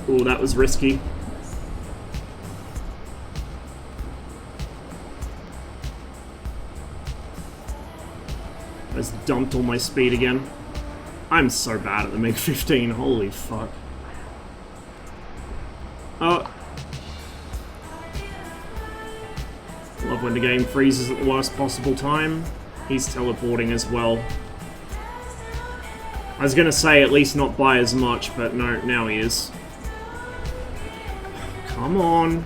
Ooh, that was risky. I just dumped all my speed again. I'm so bad at the MiG-15, holy fuck. Oh. Love when the game freezes at the worst possible time. He's teleporting as well. I was gonna say at least not by as much, but no, now he is. Come on.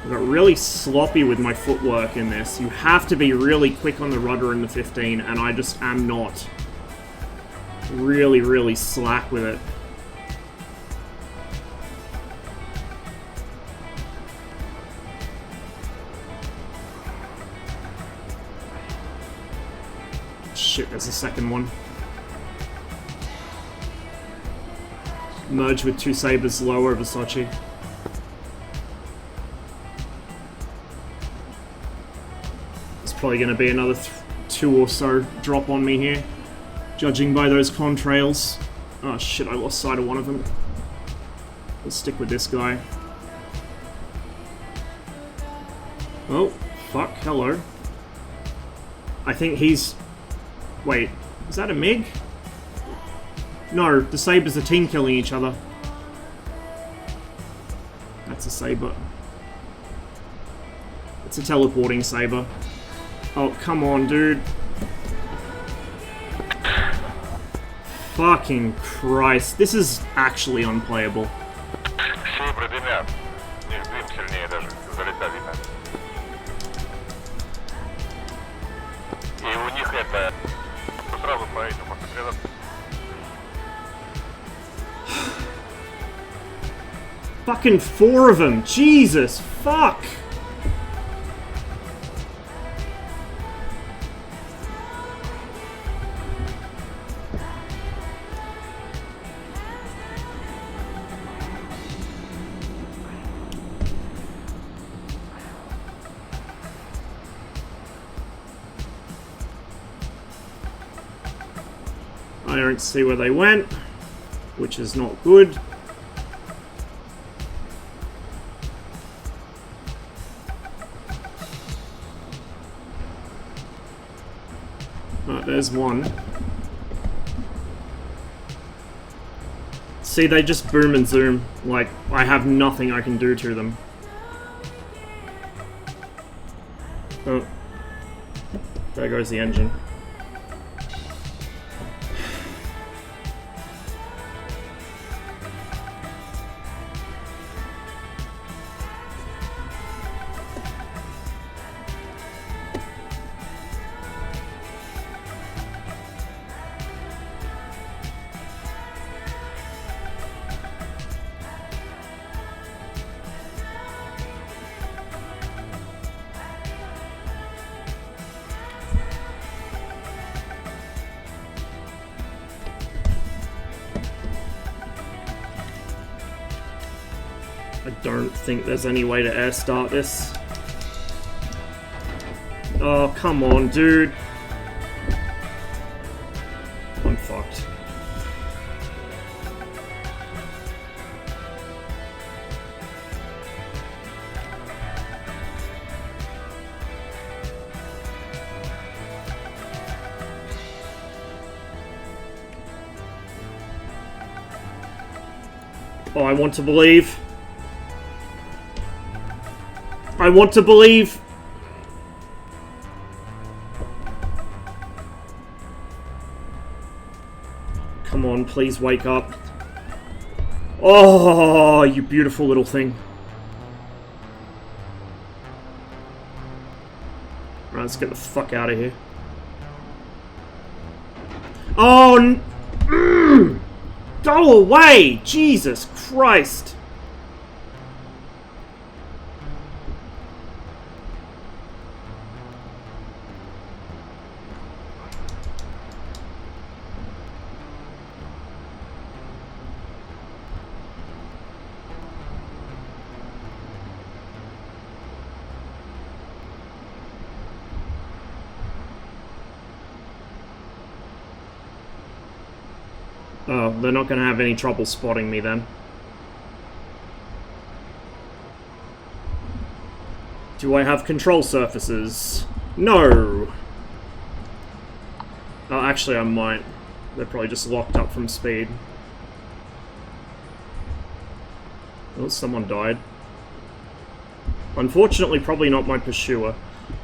I got really sloppy with my footwork in this. You have to be really quick on the rudder in the 15, and I just am not. Really, really slack with it. Shit, there's a second one. Merge with two sabers lower over Sochi. Probably going to be another 2 or so drop on me here, judging by those contrails. Oh shit, I lost sight of one of them. Let's stick with this guy. Oh, fuck, hello. I think he's... Wait, is that a MiG? No, the sabers are team killing each other. That's a saber. It's a teleporting saber. Oh, come on, dude. Fucking Christ. This is actually unplayable. Fucking 4 of them. Jesus, fuck. I don't see where they went, which is not good. There's one. See, they just boom and zoom. Like, I have nothing I can do to them. Oh. There goes the engine. I don't think there's any way to air start this. Oh, come on, dude. I'm fucked. Oh, I want to believe. I want to believe. Come on, please wake up. Oh, you beautiful little thing. Right, let's get the fuck out of here. Oh, go away! Jesus Christ! Oh, they're not going to have any trouble spotting me then. Do I have control surfaces? No! Oh, actually I might. They're probably just locked up from speed. Oh, someone died. Unfortunately, probably not my pursuer.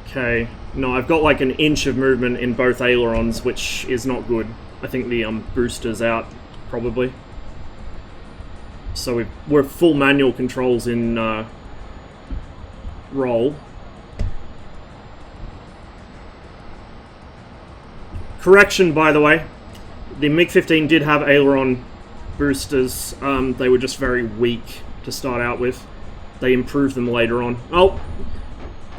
Okay. No, I've got like an inch of movement in both ailerons, which is not good. I think the booster's out, probably. So we're full manual controls in roll. Correction, by the way. The MiG-15 did have aileron boosters. They were just very weak to start out with. They improved them later on. Oh!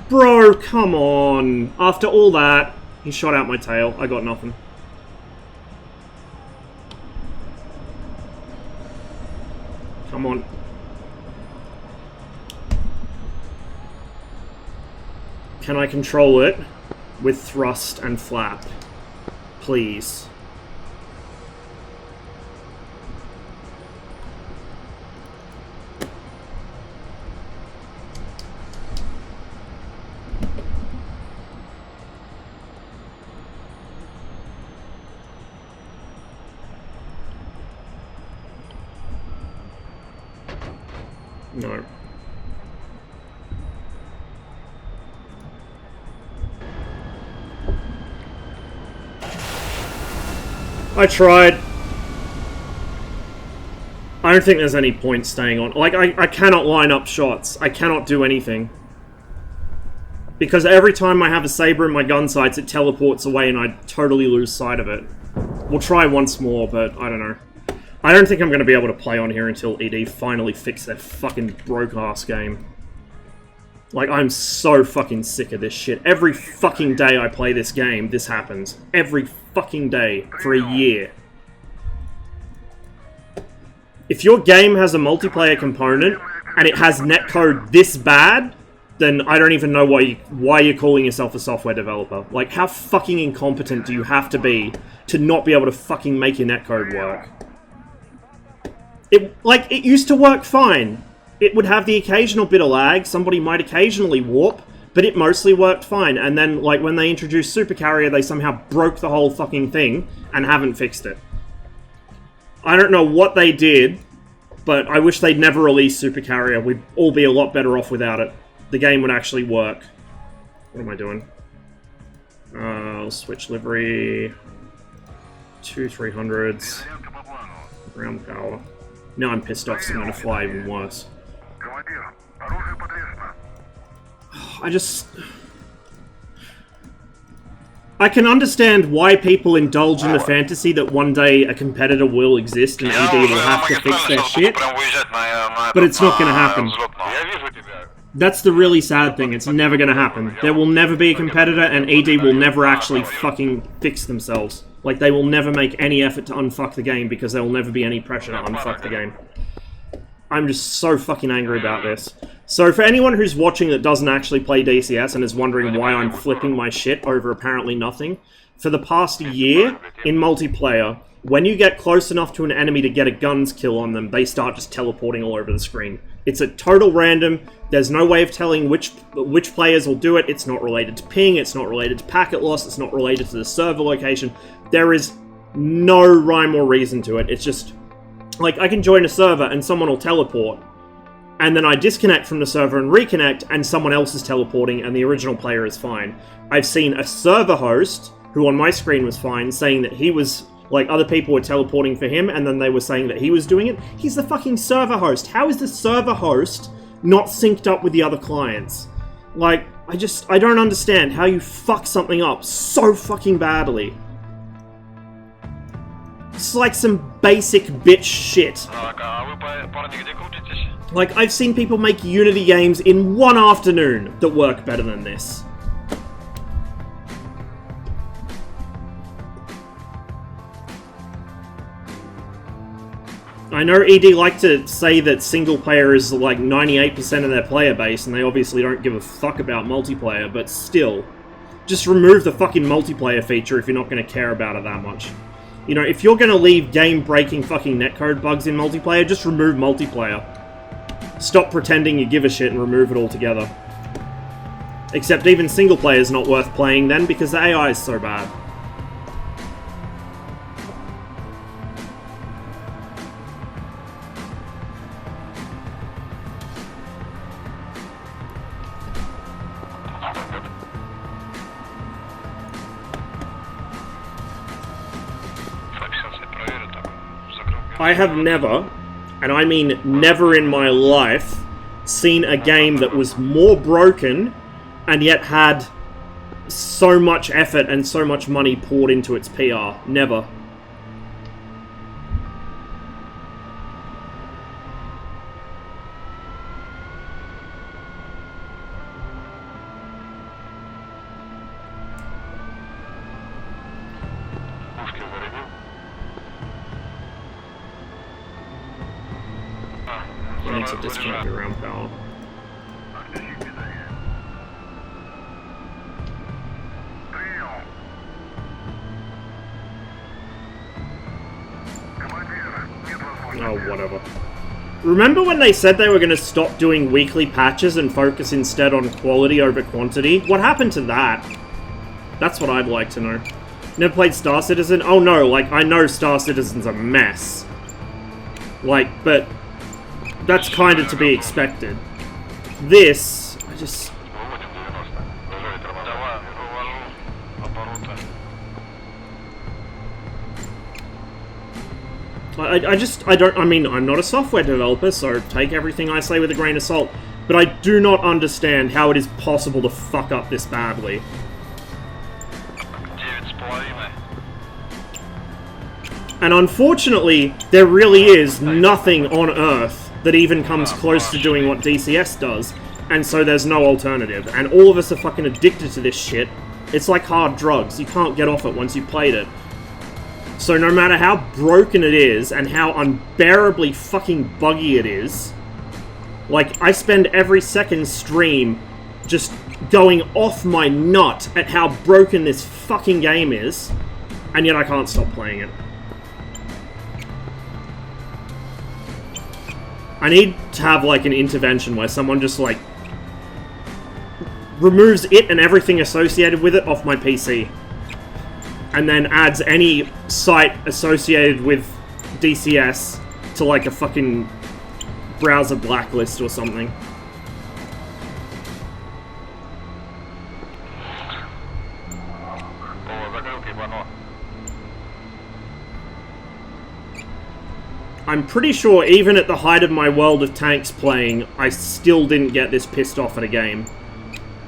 Bro, come on! After all that, he shot out my tail. I got nothing. Come on. Can I control it with thrust and flap? Please. No. I tried. I don't think there's any point staying on. Like, I cannot line up shots. I cannot do anything. Because every time I have a saber in my gun sights, it teleports away and I totally lose sight of it. We'll try once more, but I don't know. I don't think I'm going to be able to play on here until ED finally fix their fucking broke-ass game. Like, I'm so fucking sick of this shit. Every fucking day I play this game, this happens. Every fucking day for a year. If your game has a multiplayer component, and it has netcode this bad, then I don't even know why you're calling yourself a software developer. Like, how fucking incompetent do you have to be not be able to fucking make your netcode work? It used to work fine. It would have the occasional bit of lag, somebody might occasionally warp, but it mostly worked fine. And then, like, when they introduced Super Carrier, they somehow broke the whole fucking thing and haven't fixed it. I don't know what they did, but I wish they'd never released Super Carrier. We'd all be a lot better off without it. The game would actually work. What am I doing? I'll switch livery. 2 300s. Ground power. Now I'm pissed off, so I'm going to fly even worse. I can understand why people indulge in the fantasy that one day a competitor will exist and ED will have to fix their shit, but it's not going to happen. That's the really sad thing, it's never going to happen. There will never be a competitor, and ED will never actually fucking fix themselves. Like, they will never make any effort to unfuck the game because there will never be any pressure to unfuck the game. I'm just so fucking angry about this. So for anyone who's watching that doesn't actually play DCS and is wondering why I'm flipping my shit over apparently nothing, for the past year in multiplayer, when you get close enough to an enemy to get a guns kill on them, they start just teleporting all over the screen. It's a total random. There's no way of telling which players will do it. It's not related to ping. It's not related to packet loss. It's not related to the server location. There is no rhyme or reason to it. It's just, like, I can join a server and someone will teleport, and then I disconnect from the server and reconnect, and someone else is teleporting and the original player is fine. I've seen a server host, who on my screen was fine, saying that he was, like, other people were teleporting for him, and then they were saying that he was doing it. He's the fucking server host. How is the server host not synced up with the other clients? Like, I don't understand how you fuck something up so fucking badly. It's like some basic bitch shit. Like, I've seen people make Unity games in one afternoon that work better than this. I know ED like to say that single player is like 98% of their player base, and they obviously don't give a fuck about multiplayer, but still. Just remove the fucking multiplayer feature if you're not going to care about it that much. You know, if you're going to leave game-breaking fucking netcode bugs in multiplayer, just remove multiplayer. Stop pretending you give a shit and remove it altogether. Except even single player is not worth playing then, because the AI is so bad. I have never, and I mean never in my life, seen a game that was more broken and yet had so much effort and so much money poured into its PR. Never. I need to disconnect the ground power. Oh, whatever. Remember when they said they were going to stop doing weekly patches and focus instead on quality over quantity? What happened to that? That's what I'd like to know. Never played Star Citizen? Oh no, like, I know Star Citizen's a mess. Like, but that's kind of to be expected. This, I just... I mean, I'm not a software developer, so take everything I say with a grain of salt, but I do not understand how it is possible to fuck up this badly. And unfortunately, there really is nothing on Earth that even comes close to doing what DCS does, and so there's no alternative. And all of us are fucking addicted to this shit. It's like hard drugs. You can't get off it once you've played it. So no matter how broken it is, and how unbearably fucking buggy it is, like, I spend every second stream just going off my nut at how broken this fucking game is, and yet I can't stop playing it. I need to have, like, an intervention where someone just, like, removes it and everything associated with it off my PC. And then adds any site associated with DCS to, like, a fucking browser blacklist or something. I'm pretty sure even at the height of my World of Tanks playing, I still didn't get this pissed off at a game.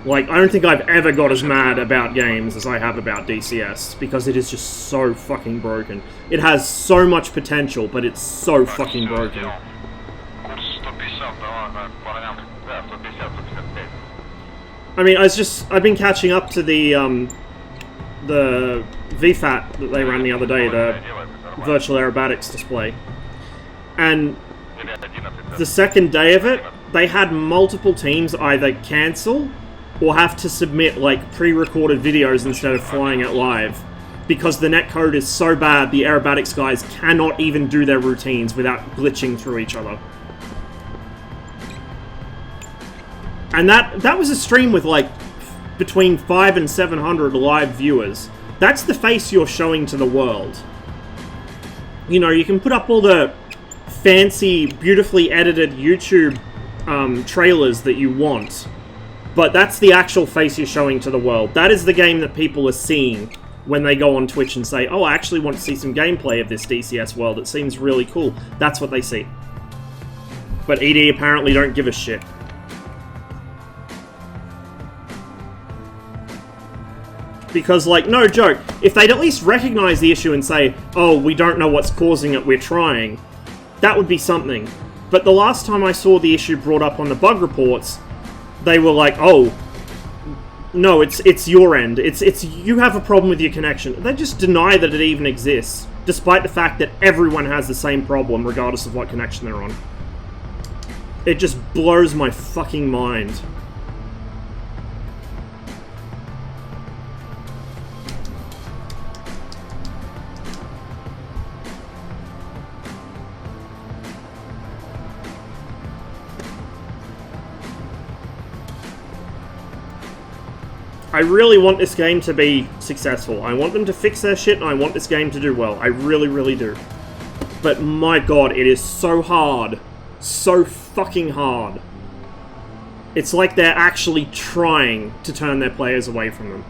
Like, I don't think I've ever got as mad about games as I have about DCS, because it is just so fucking broken. It has so much potential, but it's so fucking broken. I mean, I've been catching up to the VFAT that they ran the other day, the virtual aerobatics display. And the second day of it, they had multiple teams either cancel or have to submit like pre-recorded videos instead of flying it live. Because the netcode is so bad, the aerobatics guys cannot even do their routines without glitching through each other. And that was a stream with like between 500 and 700 live viewers. That's the face you're showing to the world. You know, you can put up all the fancy, beautifully edited YouTube trailers that you want, but that's the actual face you're showing to the world. That is the game that people are seeing when they go on Twitch and say, oh, I actually want to see some gameplay of this DCS world. It seems really cool. That's what they see. But ED apparently don't give a shit. Because, like, no joke, if they'd at least recognize the issue and say, oh, we don't know what's causing it, we're trying, that would be something. But the last time I saw the issue brought up on the bug reports, they were like, oh, no, it's your end. It's you have a problem with your connection. They just deny that it even exists, despite the fact that everyone has the same problem, regardless of what connection they're on. It just blows my fucking mind. I really want this game to be successful. I want them to fix their shit, and I want this game to do well. I really, really do. But my god, it is so hard. So fucking hard. It's like they're actually trying to turn their players away from them.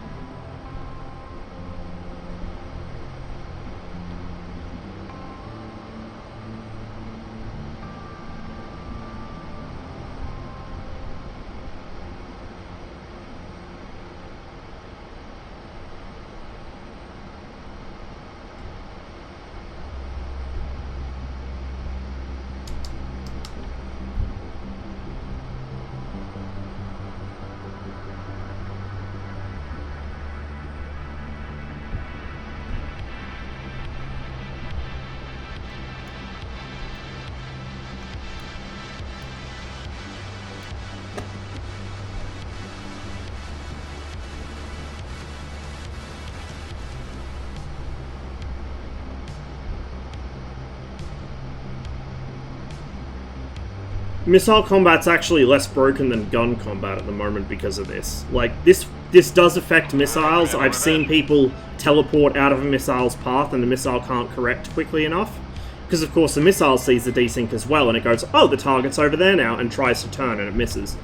Missile combat's actually less broken than gun combat at the moment because of this. Like, this does affect missiles. I've seen people teleport out of a missile's path and the missile can't correct quickly enough. Because, of course, the missile sees the desync as well and it goes, oh, the target's over there now, and tries to turn and it misses.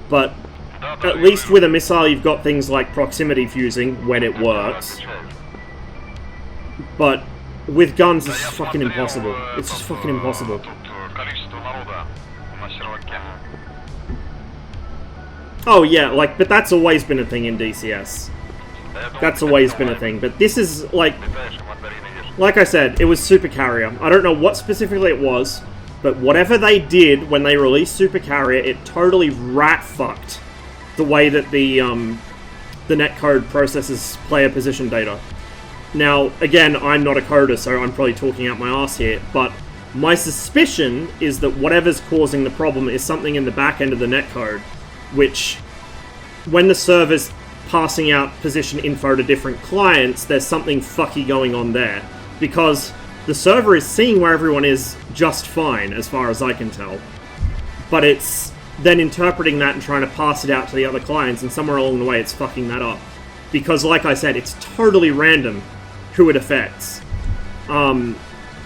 But at least with a missile you've got things like proximity fusing when it works. But with guns it's fucking impossible. It's just fucking impossible. Oh yeah, like, but that's always been a thing in DCS. That's always been a thing, but this is, like I said, it was Super Carrier. I don't know what specifically it was, but whatever they did when they released Super Carrier, it totally rat-fucked the way that the netcode processes player position data. Now, again, I'm not a coder, so I'm probably talking out my ass here, but my suspicion is that whatever's causing the problem is something in the back end of the netcode, which, when the server's passing out position info to different clients, there's something fucky going on there. Because the server is seeing where everyone is just fine, as far as I can tell. But it's then interpreting that and trying to pass it out to the other clients, and somewhere along the way it's fucking that up. Because, like I said, it's totally random who it affects.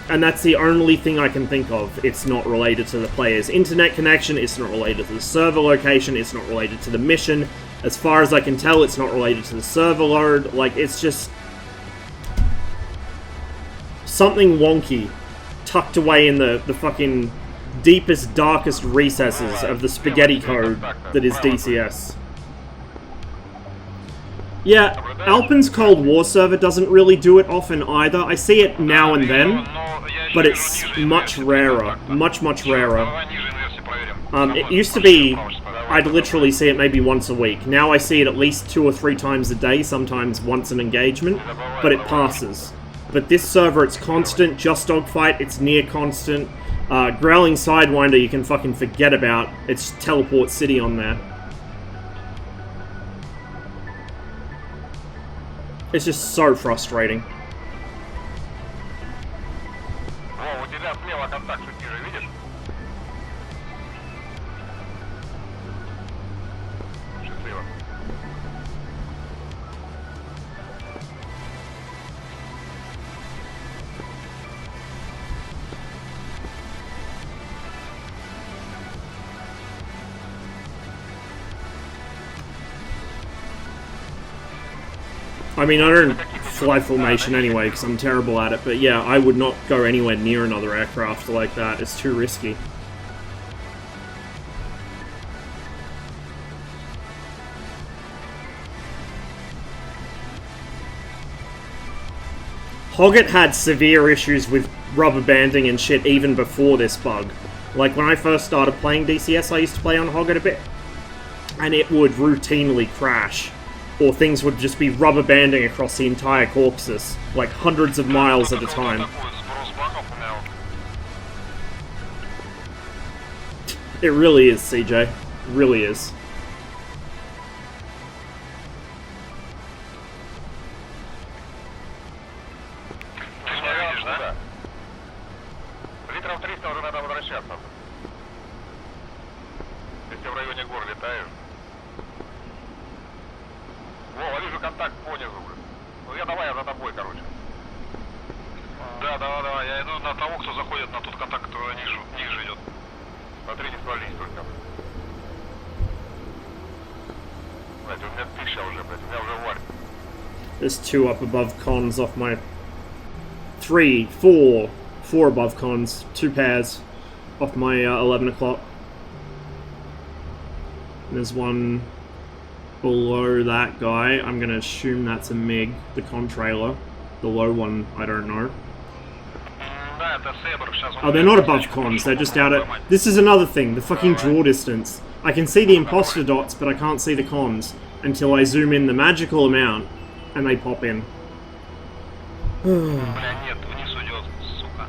And that's the only thing I can think of. It's not related to the player's internet connection, it's not related to the server location, it's not related to the mission. As far as I can tell, it's not related to the server load. Like, it's just something wonky tucked away in the fucking deepest, darkest recesses of the spaghetti code that is DCS. Yeah, Alpin's Cold War server doesn't really do it often either. I see it now and then, but it's much rarer. Much, much rarer. It used to be, I'd literally see it maybe once a week. Now I see it at least 2 or 3 times a day, sometimes once an engagement, but it passes. but this server, it's constant. Just Dogfight, it's near constant. Growling Sidewinder, you can fucking forget about. It's Teleport City on there. It's just so frustrating. О, у тебя слева контакт шутира, видишь? Счастливо. I mean, I don't fly formation anyway, because I'm terrible at it, but yeah, I would not go anywhere near another aircraft like that. It's too risky. Hoggett had severe issues with rubber banding and shit even before this bug. Like, when I first started playing DCS, I used to play on Hoggett a bit, and it would routinely crash. Or things would just be rubber banding across the entire Caucasus, like hundreds of miles at a time. It really is, CJ. It really is. Ты меня видишь, да? Литров 300 уже надо возвращаться. Если в районе гор летаешь. Вова, вижу контакт по низу. Ну я за тобой, короче. Да, я иду на того, кто заходит на тот контакт, который ниже идет. Смотри, не свались только. Блять, у меня 1000 уже, блять, у меня уже варь. There's 2 up above cons off my... 3, 4 above cons, 2 pairs off my 11 o'clock. There's one below that guy. I'm gonna assume that's a MiG, the con trailer. The low one, I don't know. Oh, they're not above cons, they're just out at... This is another thing, the fucking draw distance. I can see the imposter dots, but I can't see the cons until I zoom in the magical amount and they pop in. Бля, нет, вниз уйдет, сука.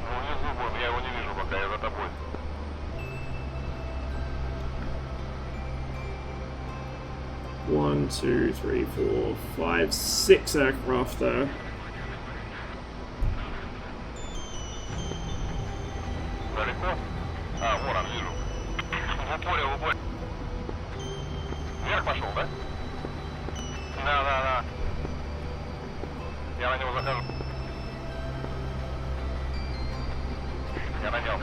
Ну, внизу вон, я его не вижу пока, я за тобой. One, 2, 3, 4, 5, 6 aircraft there. Далеко? А, вон он, вижу. В упоре. Вверх пошел, да? Да. Я на него захожу. Я на нем.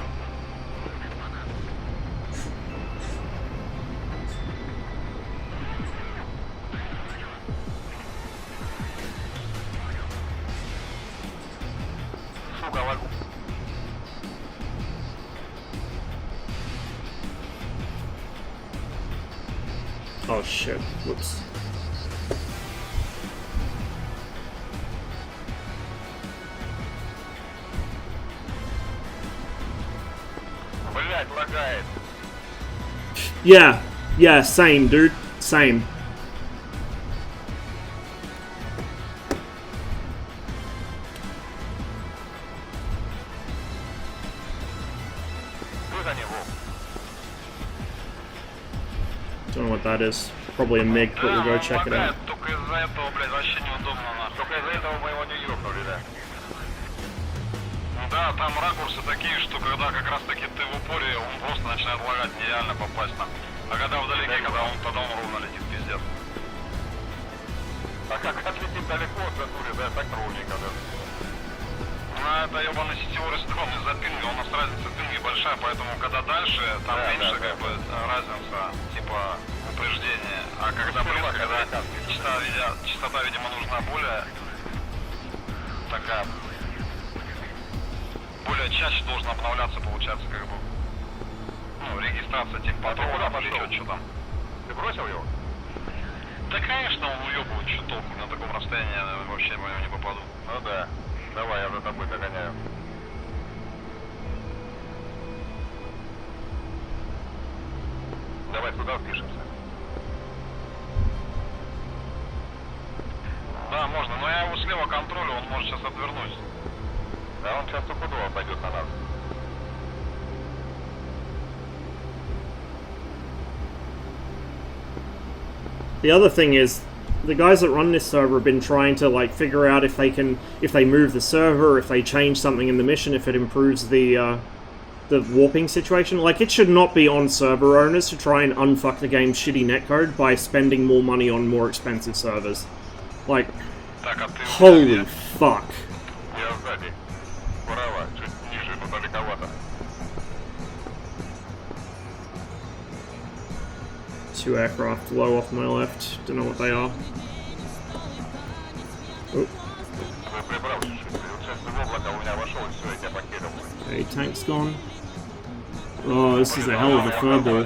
Сука, лагу. Oh shit, whoops. Блять, лагает. Yeah, same, dude. Same. Ты за него. Don't know what that is. Probably a MiG, but we'll go check it out. Только из-за этого, блядь, вообще неудобно нахуй. Только из-за этого мы его не ёбнули, да. Да, там ракурсы такие, что когда как раз таки ты в упоре, он просто начинает лагать, нереально попасть там. А когда вдалеке, тогда он ровно летит, пиздец. А как отлетит далеко от натуре, да, так ровненько, да. Ну, это ебаный сетевой рестрон из-за пинга, у нас разница пинги большая, поэтому когда дальше, там меньше как бы разница, типа, упреждения. А когда близко, когда частота, видимо, нужна более такая, более чаще должен обновляться, получается, как бы, ну, регистрация типа патронов или что там. Ты бросил его? Да, конечно, он уебывает, что толку, на таком расстоянии я вообще в него не попаду. Ну да. Давай, я за тобой догоняю. Давай сюда впишемся. Да, можно, но я его слева контролю, он может сейчас отвернуть. Да он сейчас стопудово пойдет на нас. The other thing is, the guys that run this server have been trying to like figure out if they move the server, if they change something in the mission, if it improves the warping situation. Like, it should not be on server owners to try and unfuck the game's shitty netcode by spending more money on more expensive servers. Like, holy fuck. Я сзади. Справа, чуть ниже, но далековато. Two aircraft low off my left. Don't know what they are. Oh. Вы прибравшись, сейчас в облако у меня вошел, и все, я тебя покинул. Okay, tank's gone. Oh, this is a hell of a furball.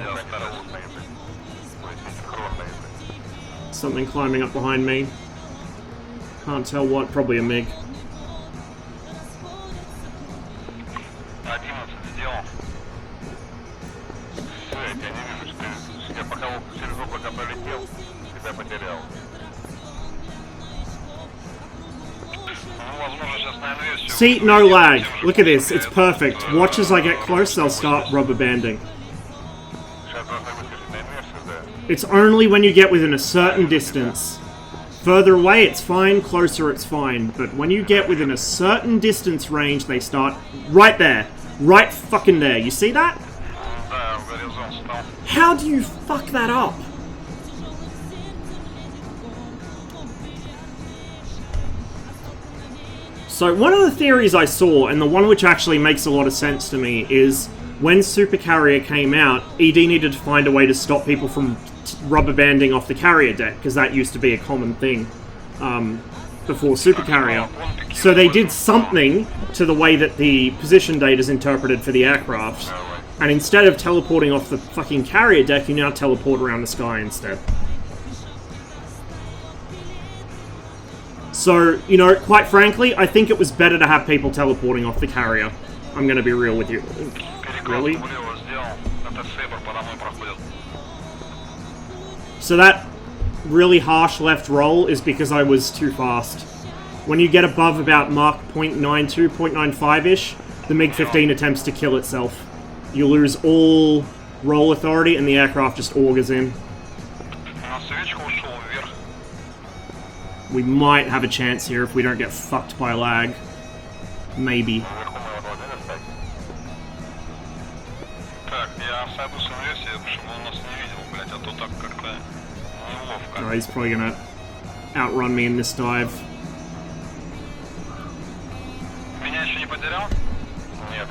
Something climbing up behind me. Can't tell what, probably a MiG. 11 сделал. Все, я тебя не вижу. Я пока через облако пролетел, тебя потерял. Ну, возможно, сейчас на инверсию. See, no lag. Look at this, it's perfect. Watch as I get close, they'll start rubber banding. Сейчас должны выскочить на инверсию, да. It's only when you get within a certain distance. Further away, it's fine. Closer, it's fine. But when you get within a certain distance range, they start right there. Right fucking there. You see that? Да, горизонт стал. How do you fuck that up? So one of the theories I saw, and the one which actually makes a lot of sense to me, is when Super Carrier came out, ED needed to find a way to stop people from rubber banding off the carrier deck, because that used to be a common thing before Super Carrier. So they did something to the way that the position data is interpreted for the aircraft, and instead of teleporting off the fucking carrier deck, you now teleport around the sky instead. So, you know, quite frankly, I think it was better to have people teleporting off the carrier. I'm gonna be real with you. Really? So that really harsh left roll is because I was too fast. When you get above about Mach 0.92, 0.95-ish, the MiG-15 attempts to kill itself. You lose all roll authority and the aircraft just augers in. We might have a chance here if we don't get fucked by lag. Maybe. Oh, he's probably gonna outrun me in this dive. Меня еще не потерял? Нет.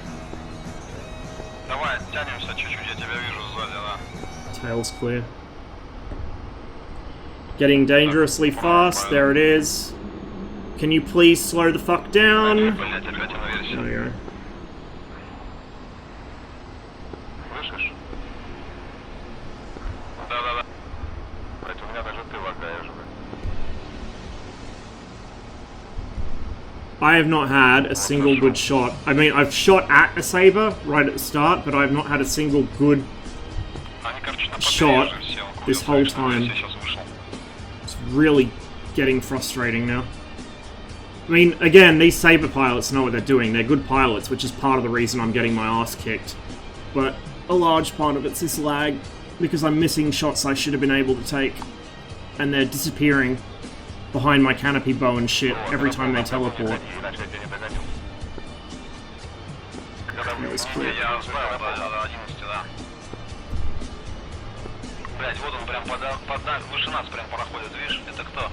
Давай, тянемся чуть-чуть, я тебя вижу сзади, да. Tail's clear. Getting dangerously fast, there it is. Can you please slow the fuck down? There we go. Слышишь? Да-да-да. Блять, у меня даже ты лагаешь. I have not had a single good shot. I mean, I've shot at a Saber right at the start, but I've not had a single good shot this whole time. It's really getting frustrating now. I mean, again, these Saber pilots know what they're doing. They're good pilots, which is part of the reason I'm getting my ass kicked. But a large part of it's this lag, because I'm missing shots I should have been able to take. And they're disappearing behind my canopy bow and shit every time they teleport. That was clear. Блять, вот он прям выше нас прям проходит, видишь? Это кто?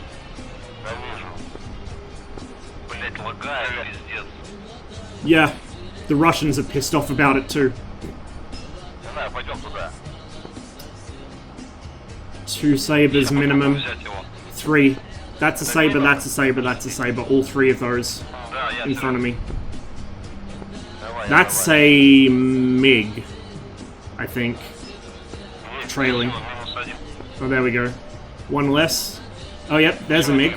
Да вижу. Блять, лагает, пиздец. Yeah, the Russians are pissed off about it too. Не знаю, пойдем туда. 2 Sabers minimum. 3. That's a Saber, that's a Saber, that's a Saber. All 3 of those in front of me. That's a MiG, I think. Trailing. Oh, there we go. One less. Oh, yep, there's a MiG.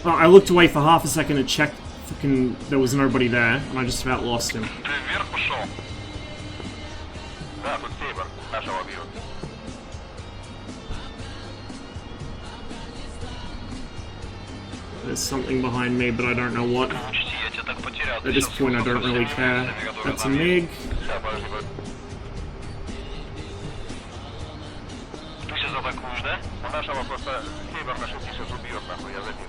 Oh, I looked away for half a second to check fucking there was nobody there, and I just about lost him. Ты вверх пошел? Да, тут Сейбр. Нашего бьют. There's something behind me, but I don't know what. Учти, я тебя так потерял. At this point, I don't really care. That's a MiG. Ты сейчас атакуешь, да? У нашего просто Сейбр на 6 сейчас убьет, нахуй, я за ним.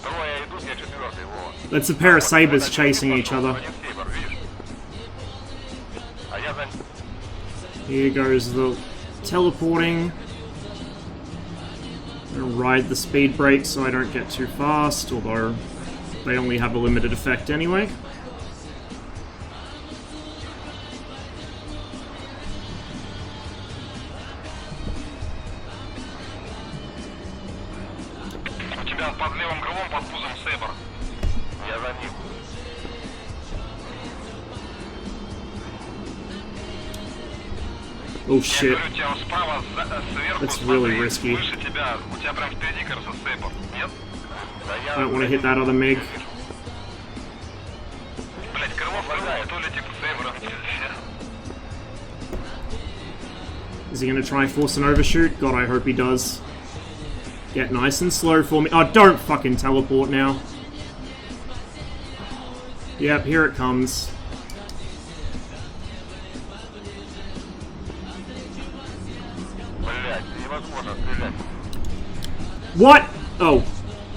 Трое идут, я четвертый, Вова. That's a pair of sabers chasing each other. Один Сейбр, видишь? А я за ним. Here goes the teleporting. I'm gonna ride the speed brake so I don't get too fast, although they only have a limited effect anyway. У тебя под левым крылом под пузом Сейбр. Я за ним. Oh Я shit. говорю, тебя справа, сверху, That's really смотри, risky. выше тебя. У тебя прям впереди, кажется, Сейбр. Нет? Да я... I don't want to hit that other MiG. Блять, крыло в крыло, то ли типа Сейбра. Is he gonna try force an overshoot? God, I hope he does. Get nice and slow for me. Oh, don't fucking teleport now. Yep, here it comes. Блять, невозможно стрелять. What? Oh,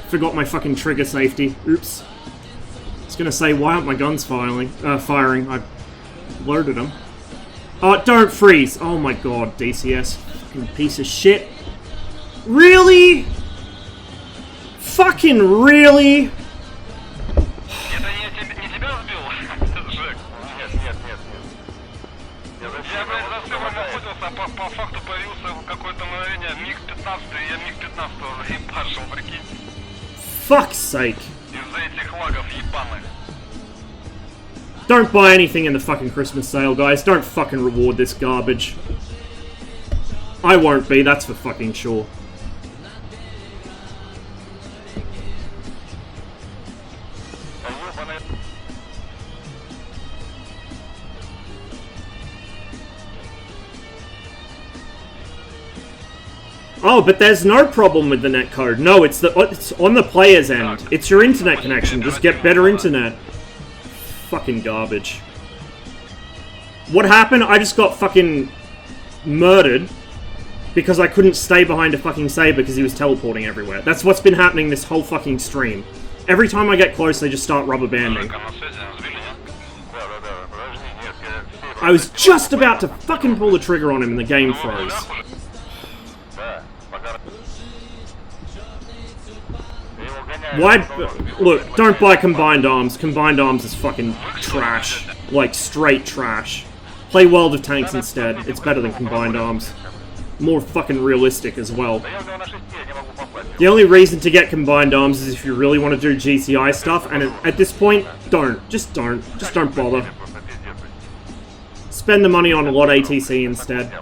forgot my fucking trigger safety. Oops. I was gonna say, why aren't my guns firing? I loaded them. Oh, don't freeze! Oh my god, DCS. Fucking piece of shit. Really? Fucking really? Это не тебя сбил, Жек? Нет, нет, нет, нет. Я, блядь, за Сейбром охотился, а по факту появился в какое-то мгновение МиГ-15, и я МиГ-15 заебашил, прикинь. Fuck's sake. Из-за этих лагов ебаных. Don't buy anything in the fucking Christmas sale, guys. Don't fucking reward this garbage. I won't be, that's for fucking sure. Oh, but there's no problem with the netcode. No, it's on the player's end. It's your internet connection. Just get better internet. Fucking garbage. What happened? I just got fucking murdered because I couldn't stay behind a fucking saber because he was teleporting everywhere. That's what's been happening this whole fucking stream. Every time I get close, they just start rubber banding. I was just about to fucking pull the trigger on him and the game froze. Why? Look, don't buy Combined Arms. Combined Arms is fucking trash. Like, straight trash. Play World of Tanks instead. It's better than Combined Arms. More fucking realistic as well. The only reason to get Combined Arms is if you really want to do GCI stuff, and at this point, don't. Just don't. Just don't bother. Spend the money on a lot ATC instead.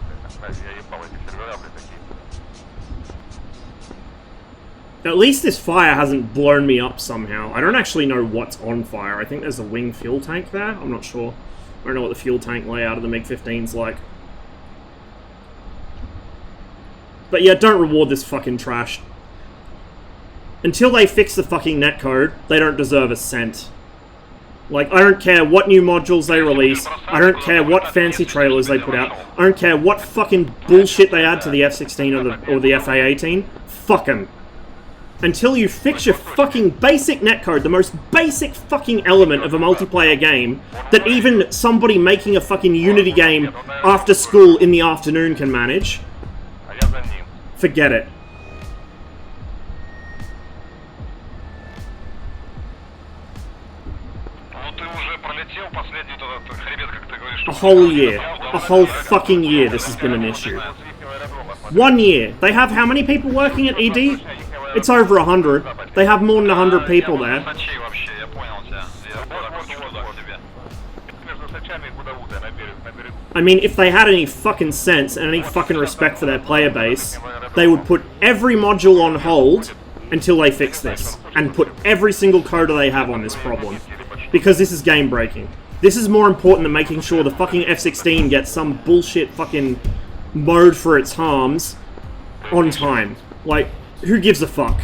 At least this fire hasn't blown me up somehow. I don't actually know what's on fire. I think there's a wing fuel tank there. I'm not sure. I don't know what the fuel tank layout of the MiG-15's like. But yeah, don't reward this fucking trash. Until they fix the fucking netcode, they don't deserve a cent. Like, I don't care what new modules they release. I don't care what fancy trailers they put out. I don't care what fucking bullshit they add to the F-16 or the FA-18. Fuck them. Until you fix your fucking basic netcode, the most basic fucking element of a multiplayer game, that even somebody making a fucking Unity game after school in the afternoon can manage, forget it. A whole year. A whole fucking year this has been an issue. 1 year. They have how many people working at ED? It's over 100. They have more than 100 people there. I mean, if they had any fucking sense and any fucking respect for their player base, they would put every module on hold until they fix this and put every single coder they have on this problem. Because this is game breaking. This is more important than making sure the fucking F-16 gets some bullshit fucking mode for its harms on time. Like, who gives a fuck?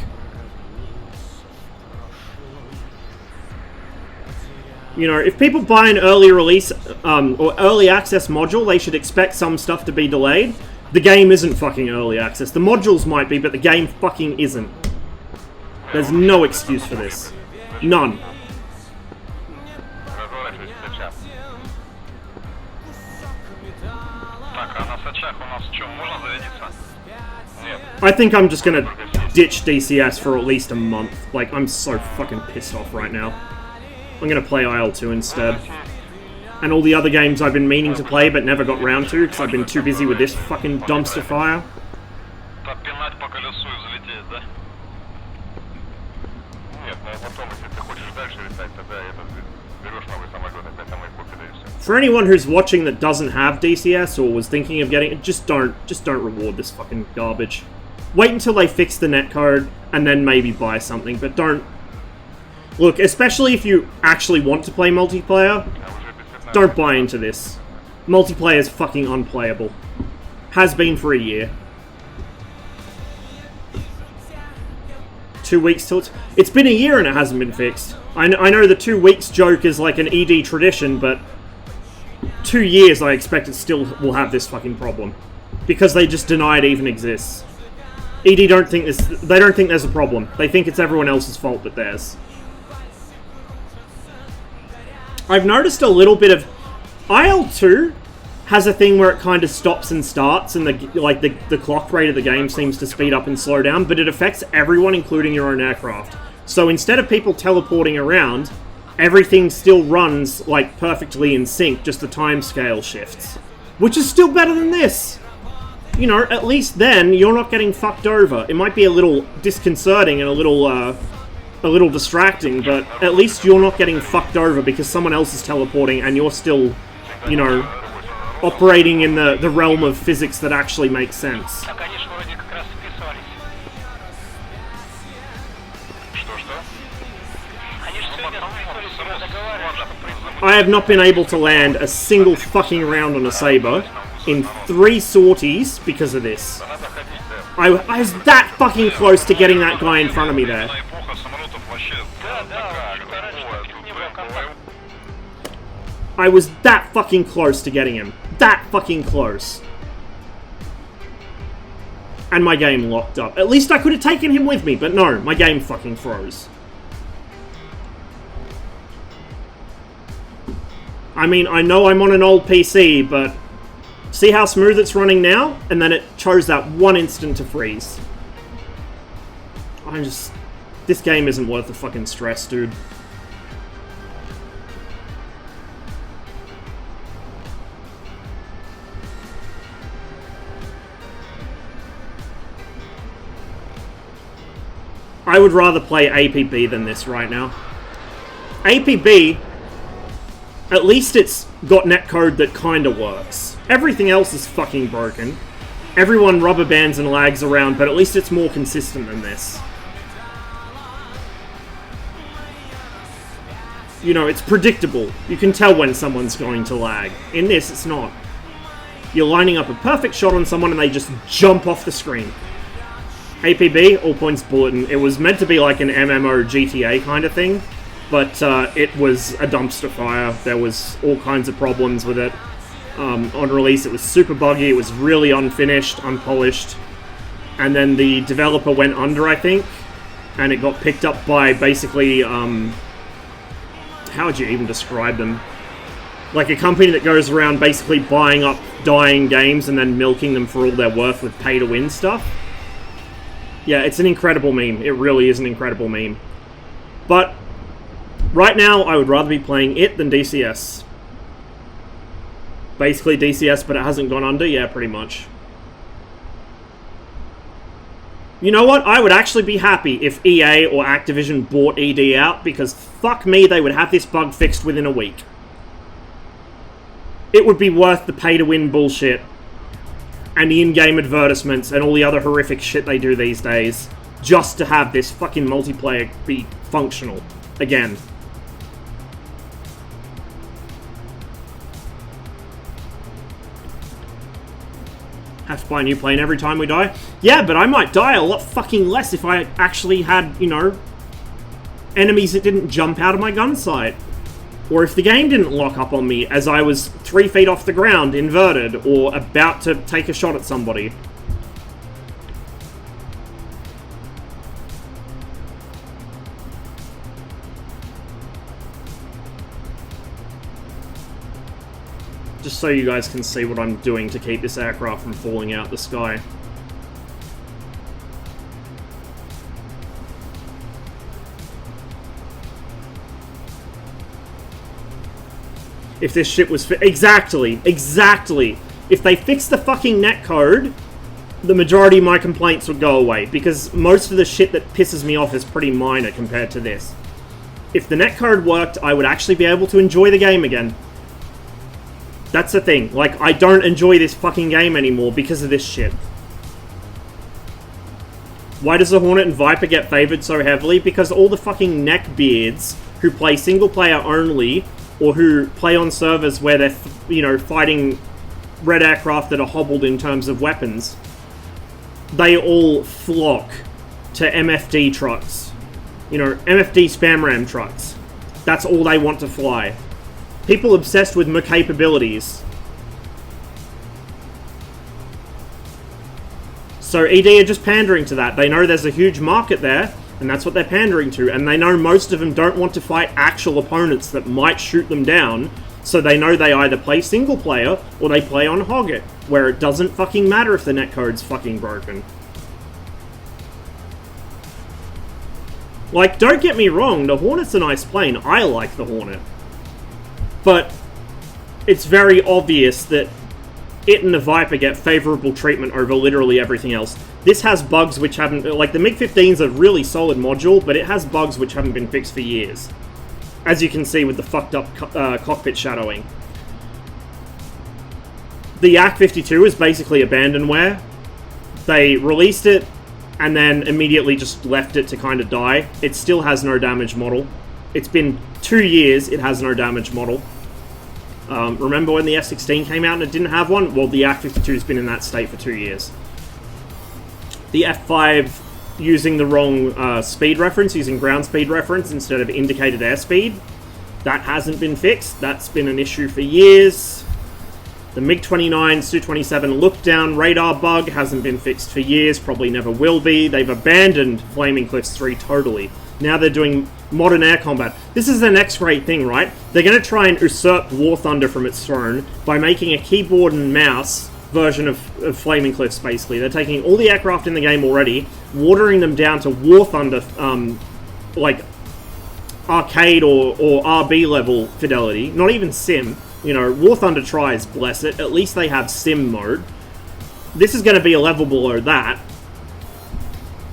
You know, if people buy an early release or early access module, they should expect some stuff to be delayed. The game isn't fucking early access. The modules might be, but the game fucking isn't. There's no excuse for this. None. I think I'm just gonna ditch DCS for at least a month. Like, I'm so fucking pissed off right now. I'm gonna play IL-2 instead. And all the other games I've been meaning to play but never got round to because I've been too busy with this fucking dumpster fire. For anyone who's watching that doesn't have DCS or was thinking of getting it, just don't reward this fucking garbage. Wait until they fix the netcode and then maybe buy something, but don't. Look, especially if you actually want to play multiplayer, don't buy into this. Multiplayer is fucking unplayable. Has been for a year. 2 weeks till it's been a year and it hasn't been fixed. I know the 2 weeks joke is like an ED tradition, but 2 years I expect it still will have this fucking problem. Because they just deny it even exists. ED don't think they don't think there's a problem. They think it's everyone else's fault but theirs. I've noticed a little bit of IL-2 has a thing where it kind of stops and starts, and the clock rate of the game seems to speed up and slow down, but it affects everyone, including your own aircraft. So instead of people teleporting around, everything still runs like perfectly in sync, just the time scale shifts. Which is still better than this! You know, at least then, you're not getting fucked over. It might be a little disconcerting and a little distracting, but at least you're not getting fucked over because someone else is teleporting and you're still, you know, operating in the realm of physics that actually makes sense. I have not been able to land a single fucking round on a Sabre in 3 sorties because of this. I was that fucking close to getting that guy in front of me there. I was that fucking close to getting him. That fucking close. And my game locked up. At least I could have taken him with me, but no, my game fucking froze. I mean, I know I'm on an old PC, but see how smooth it's running now? And then it chose that one instant to freeze. This game isn't worth the fucking stress, dude. I would rather play APB than this right now. APB, at least it's got netcode that kinda works. Everything else is fucking broken. Everyone rubber bands and lags around, but at least it's more consistent than this. You know, it's predictable. You can tell when someone's going to lag. In this, it's not. You're lining up a perfect shot on someone and they just jump off the screen. APB, all points bulletin. It was meant to be like an MMO GTA kind of thing, but it was a dumpster fire. There was all kinds of problems with it. On release, it was super buggy. It was really unfinished, unpolished. And then the developer went under, I think, and it got picked up by basically, how would you even describe them? Like a company that goes around basically buying up dying games and then milking them for all they're worth with pay-to-win stuff. Yeah, it's an incredible meme. It really is an incredible meme. But right now, I would rather be playing it than DCS. Basically DCS, but it hasn't gone under? Yeah, pretty much. You know what? I would actually be happy if EA or Activision bought ED out, because fuck me, they would have this bug fixed within a week. It would be worth the pay-to-win bullshit and the in-game advertisements and all the other horrific shit they do these days, just to have this fucking multiplayer be functional again. Have to buy a new plane every time we die? Yeah, but I might die a lot fucking less if I actually had, you know, enemies that didn't jump out of my gun sight. Or if the game didn't lock up on me as I was 3 feet off the ground, inverted, or about to take a shot at somebody. Just so you guys can see what I'm doing to keep this aircraft from falling out the sky. If this shit was exactly. If they fixed the fucking netcode, the majority of my complaints would go away, because most of the shit that pisses me off is pretty minor compared to this. If the netcode worked, I would actually be able to enjoy the game again. That's the thing. Like, I don't enjoy this fucking game anymore because of this shit. Why does the Hornet and Viper get favored so heavily? Because all the fucking neckbeards who play single player only, or who play on servers where they're, you know, fighting red aircraft that are hobbled in terms of weapons, they all flock to MFD trucks. You know, MFD spam ram trucks. That's all they want to fly. People obsessed with my capabilities. So ED are just pandering to that. They know there's a huge market there, and that's what they're pandering to. And they know most of them don't want to fight actual opponents that might shoot them down, so they know they either play single player, or they play on Hogget, where it doesn't fucking matter if the netcode's fucking broken. Like, don't get me wrong, the Hornet's a nice plane. I like the Hornet. But it's very obvious that it and the Viper get favourable treatment over literally everything else. This has bugs which haven't... Like, the MiG-15's a really solid module, but it has bugs which haven't been fixed for years. As you can see with the fucked up cockpit shadowing. The Yak-52 is basically abandonware. They released it, and then immediately just left it to kind of die. It still has no damage model. It's been 2 years, it has no damage model. Remember when the F-16 came out and it didn't have one? Well, the Yak-52's been in that state for 2 years. The F-5 using the wrong speed reference, using ground speed reference instead of indicated airspeed, that hasn't been fixed. That's been an issue for years. The MiG-29 Su-27 look-down radar bug hasn't been fixed for years, probably never will be. They've abandoned Flaming Cliffs 3 totally. Now they're doing modern air combat. This is the next great thing, right? They're going to try and usurp War Thunder from its throne by making a keyboard and mouse version of Flaming Cliffs, basically. They're taking all the aircraft in the game already, watering them down to War Thunder, like, arcade or RB level fidelity. Not even sim. You know, War Thunder tries, bless it. At least they have sim mode. This is going to be a level below that.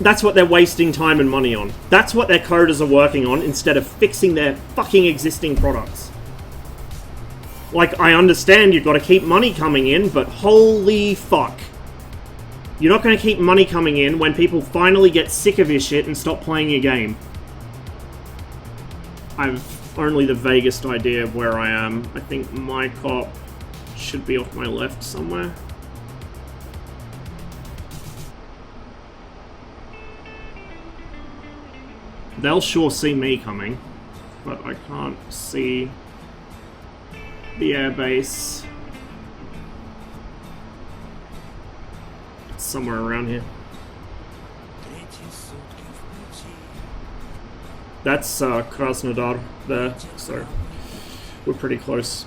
That's what they're wasting time and money on. That's what their coders are working on instead of fixing their fucking existing products. Like, I understand you've got to keep money coming in, but holy fuck. You're not going to keep money coming in when people finally get sick of your shit and stop playing your game. I've only the vaguest idea of where I am. I think my cop should be off my left somewhere. They'll sure see me coming, but I can't see the airbase. It's somewhere around here. That's Krasnodar there, so we're pretty close.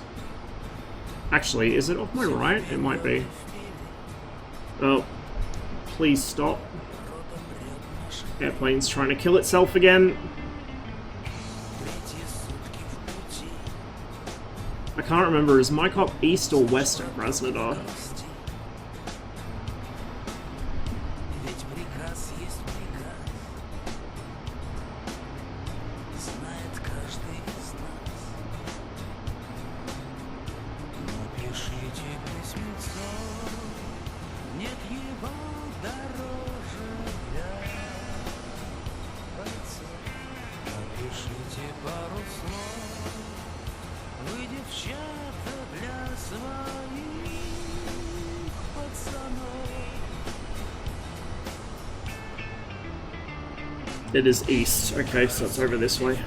Actually, is it off my right? It might be. Oh, please stop. Airplane's trying to kill itself again. I can't remember, is my cop east or west of Krasnodar? It is east. Okay, so it's over this way.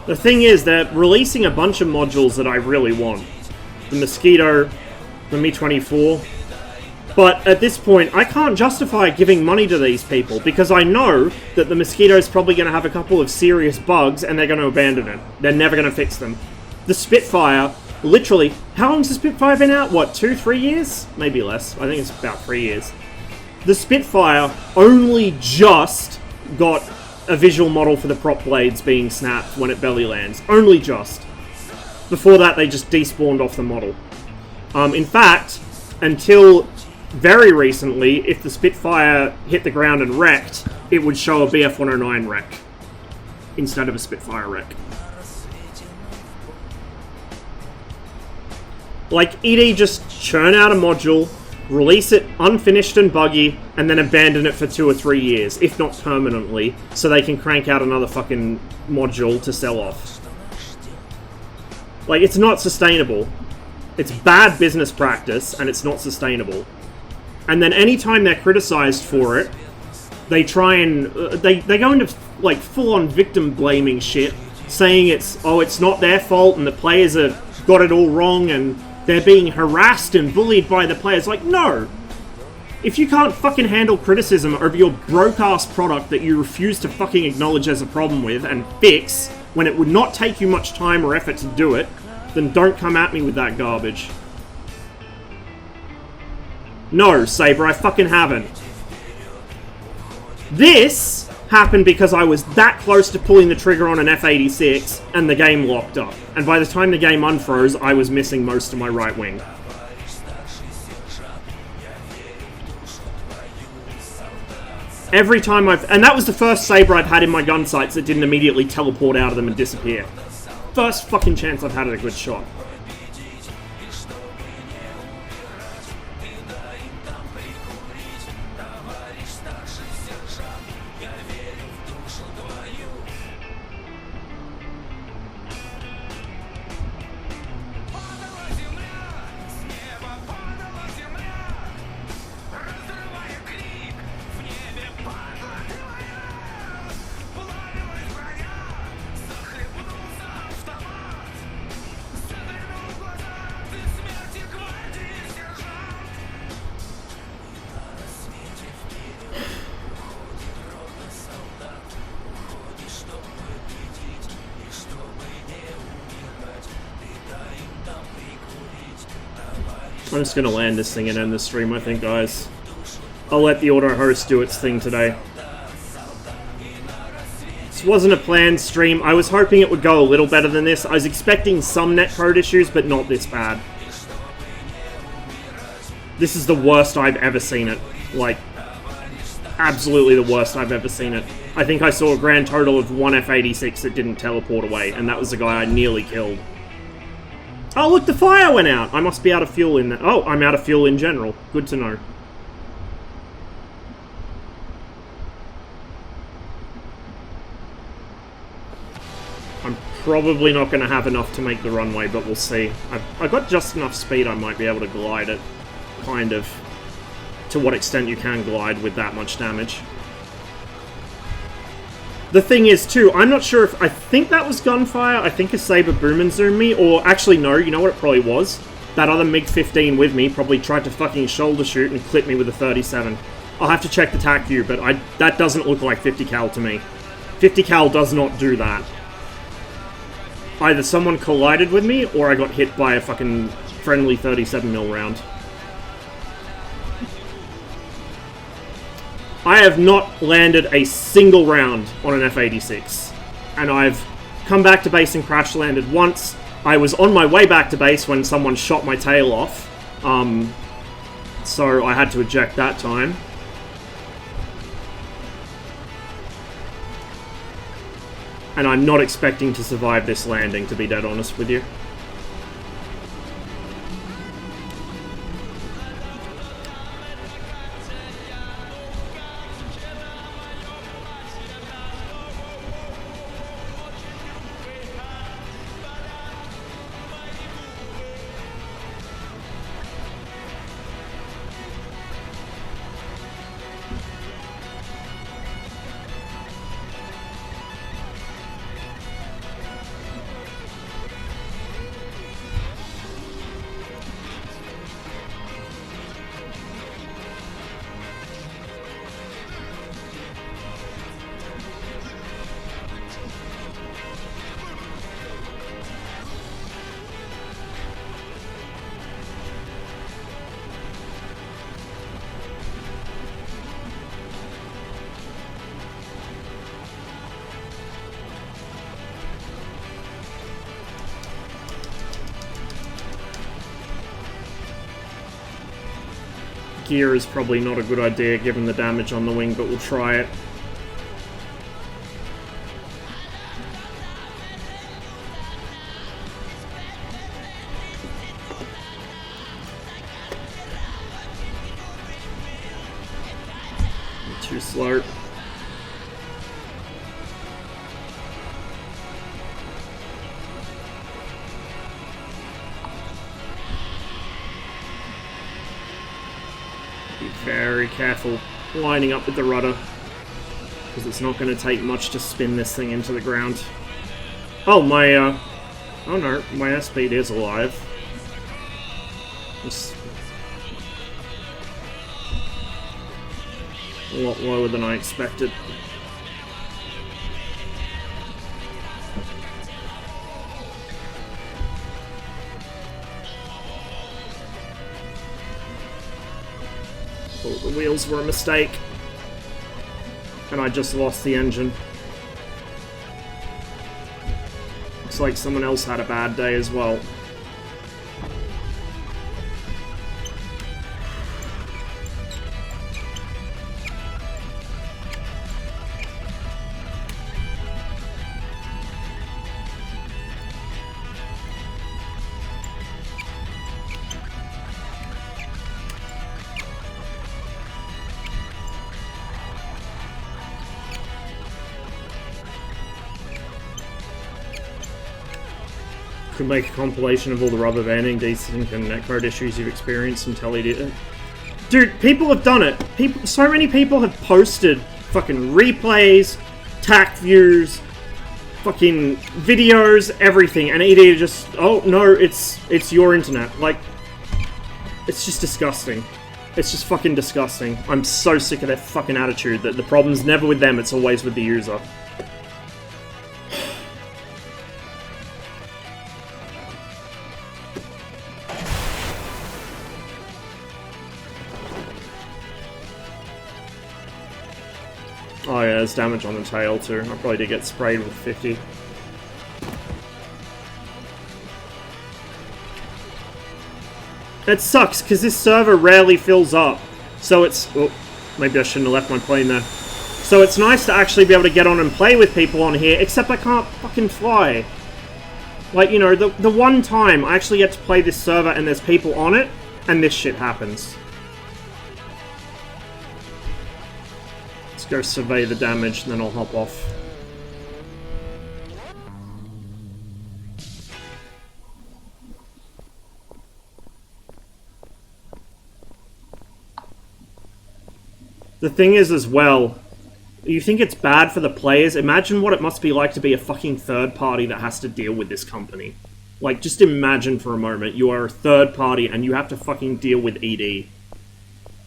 The thing is, they're releasing a bunch of modules that I really want. The Mosquito, the Mi-24. But at this point, I can't justify giving money to these people because I know that the Mosquito is probably going to have a couple of serious bugs and they're going to abandon it. They're never going to fix them. The Spitfire, literally, how long's the Spitfire been out? What, 2-3 years? Maybe less. I think it's about 3 years. The Spitfire only just got a visual model for the prop blades being snapped when it belly lands. Only just. Before that, they just despawned off the model. In fact, until very recently, if the Spitfire hit the ground and wrecked, it would show a BF-109 wreck instead of a Spitfire wreck. Like, ED just churn out a module, release it unfinished and buggy, and then abandon it for 2 or 3 years, if not permanently, so they can crank out another fucking module to sell off. Like, it's not sustainable. It's bad business practice, and it's not sustainable. And then anytime they're criticized for it, they try and... they go into, like, full-on victim-blaming shit, saying it's not their fault, and the players have got it all wrong, and they're being harassed and bullied by the players. Like, no! If you can't fucking handle criticism over your broke-ass product that you refuse to fucking acknowledge as a problem with and fix, when it would not take you much time or effort to do it, then don't come at me with that garbage. No, Saber, I fucking haven't. This happened because I was that close to pulling the trigger on an F-86 and the game locked up. And by the time the game unfroze, I was missing most of my right wing. Every time and that was the first Saber I've had in my gun sights that didn't immediately teleport out of them and disappear. First fucking chance I've had at a good shot. I'm just going to land this thing and end the stream, I think, guys. I'll let the auto host do its thing today. This wasn't a planned stream. I was hoping it would go a little better than this. I was expecting some netcode issues, but not this bad. This is the worst I've ever seen it. Like, absolutely the worst I've ever seen it. I think I saw a grand total of 1 F-86 that didn't teleport away, and that was the guy I nearly killed. Oh, look, the fire went out! I must be out of fuel in that. Oh, I'm out of fuel in general. Good to know. I'm probably not going to have enough to make the runway, but we'll see. I've got just enough speed I might be able to glide it. Kind of. To what extent you can glide with that much damage. The thing is, too, I'm not sure if... I think that was gunfire. I think a Saber boom and zoom me. Or, actually, no. You know what it probably was? That other MiG-15 with me probably tried to fucking shoulder shoot and clip me with a 37. I'll have to check the TAC-U, but that doesn't look like 50 cal to me. 50 cal does not do that. Either someone collided with me, or I got hit by a fucking friendly 37mm round. I have not landed a single round on an F-86. And I've come back to base and crash landed once. I was on my way back to base when someone shot my tail off. So I had to eject that time. And I'm not expecting to survive this landing, to be dead honest with you. here is probably not a good idea given the damage on the wing, but we'll try it. Too slow. Be very careful lining up with the rudder, because it's not going to take much to spin this thing into the ground. Oh, my, oh no, my airspeed is alive. Just a lot lower than I expected. Oh, the wheels were a mistake. And I just lost the engine. Looks like someone else had a bad day as well. Could make a compilation of all the rubber banding, desync, and netcode issues you've experienced and tell it. Dude, people have done it. So many people have posted fucking replays, TAC views, fucking videos, everything, and ED just, oh no, it's your internet. Like, it's just disgusting. It's just fucking disgusting. I'm so sick of their fucking attitude that the problem's never with them, it's always with the user. Oh yeah, there's damage on the tail too. I probably did get sprayed with 50. It sucks, because this server rarely fills up. So it's... Oh, maybe I shouldn't have left my plane there. So it's nice to actually be able to get on and play with people on here, except I can't fucking fly. Like, you know, the one time I actually get to play this server and there's people on it, and this shit happens. Go survey the damage, and then I'll hop off. The thing is as well, you think it's bad for the players? Imagine what it must be like to be a fucking third party that has to deal with this company. Like, just imagine for a moment, you are a third party and you have to fucking deal with ED.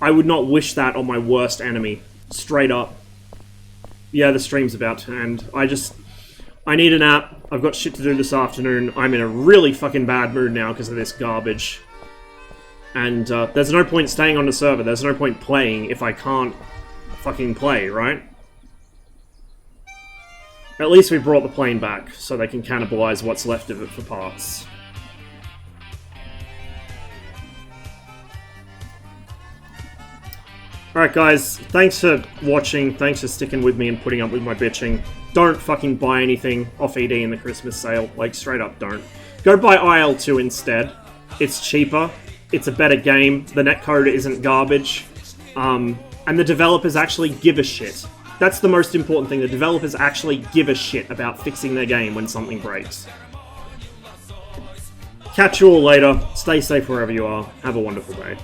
I would not wish that on my worst enemy. Straight up. Yeah, the stream's about to end. I need a nap. I've got shit to do this afternoon. I'm in a really fucking bad mood now because of this garbage. And there's no point staying on the server. There's no point playing if I can't fucking play, right? At least we brought the plane back so they can cannibalize what's left of it for parts. Alright guys, thanks for watching, thanks for sticking with me and putting up with my bitching. Don't fucking buy anything off ED in the Christmas sale, like straight up don't. Go buy IL-2 instead. It's cheaper, it's a better game, the netcode isn't garbage, and the developers actually give a shit. That's the most important thing, the developers actually give a shit about fixing their game when something breaks. Catch you all later, stay safe wherever you are, have a wonderful day.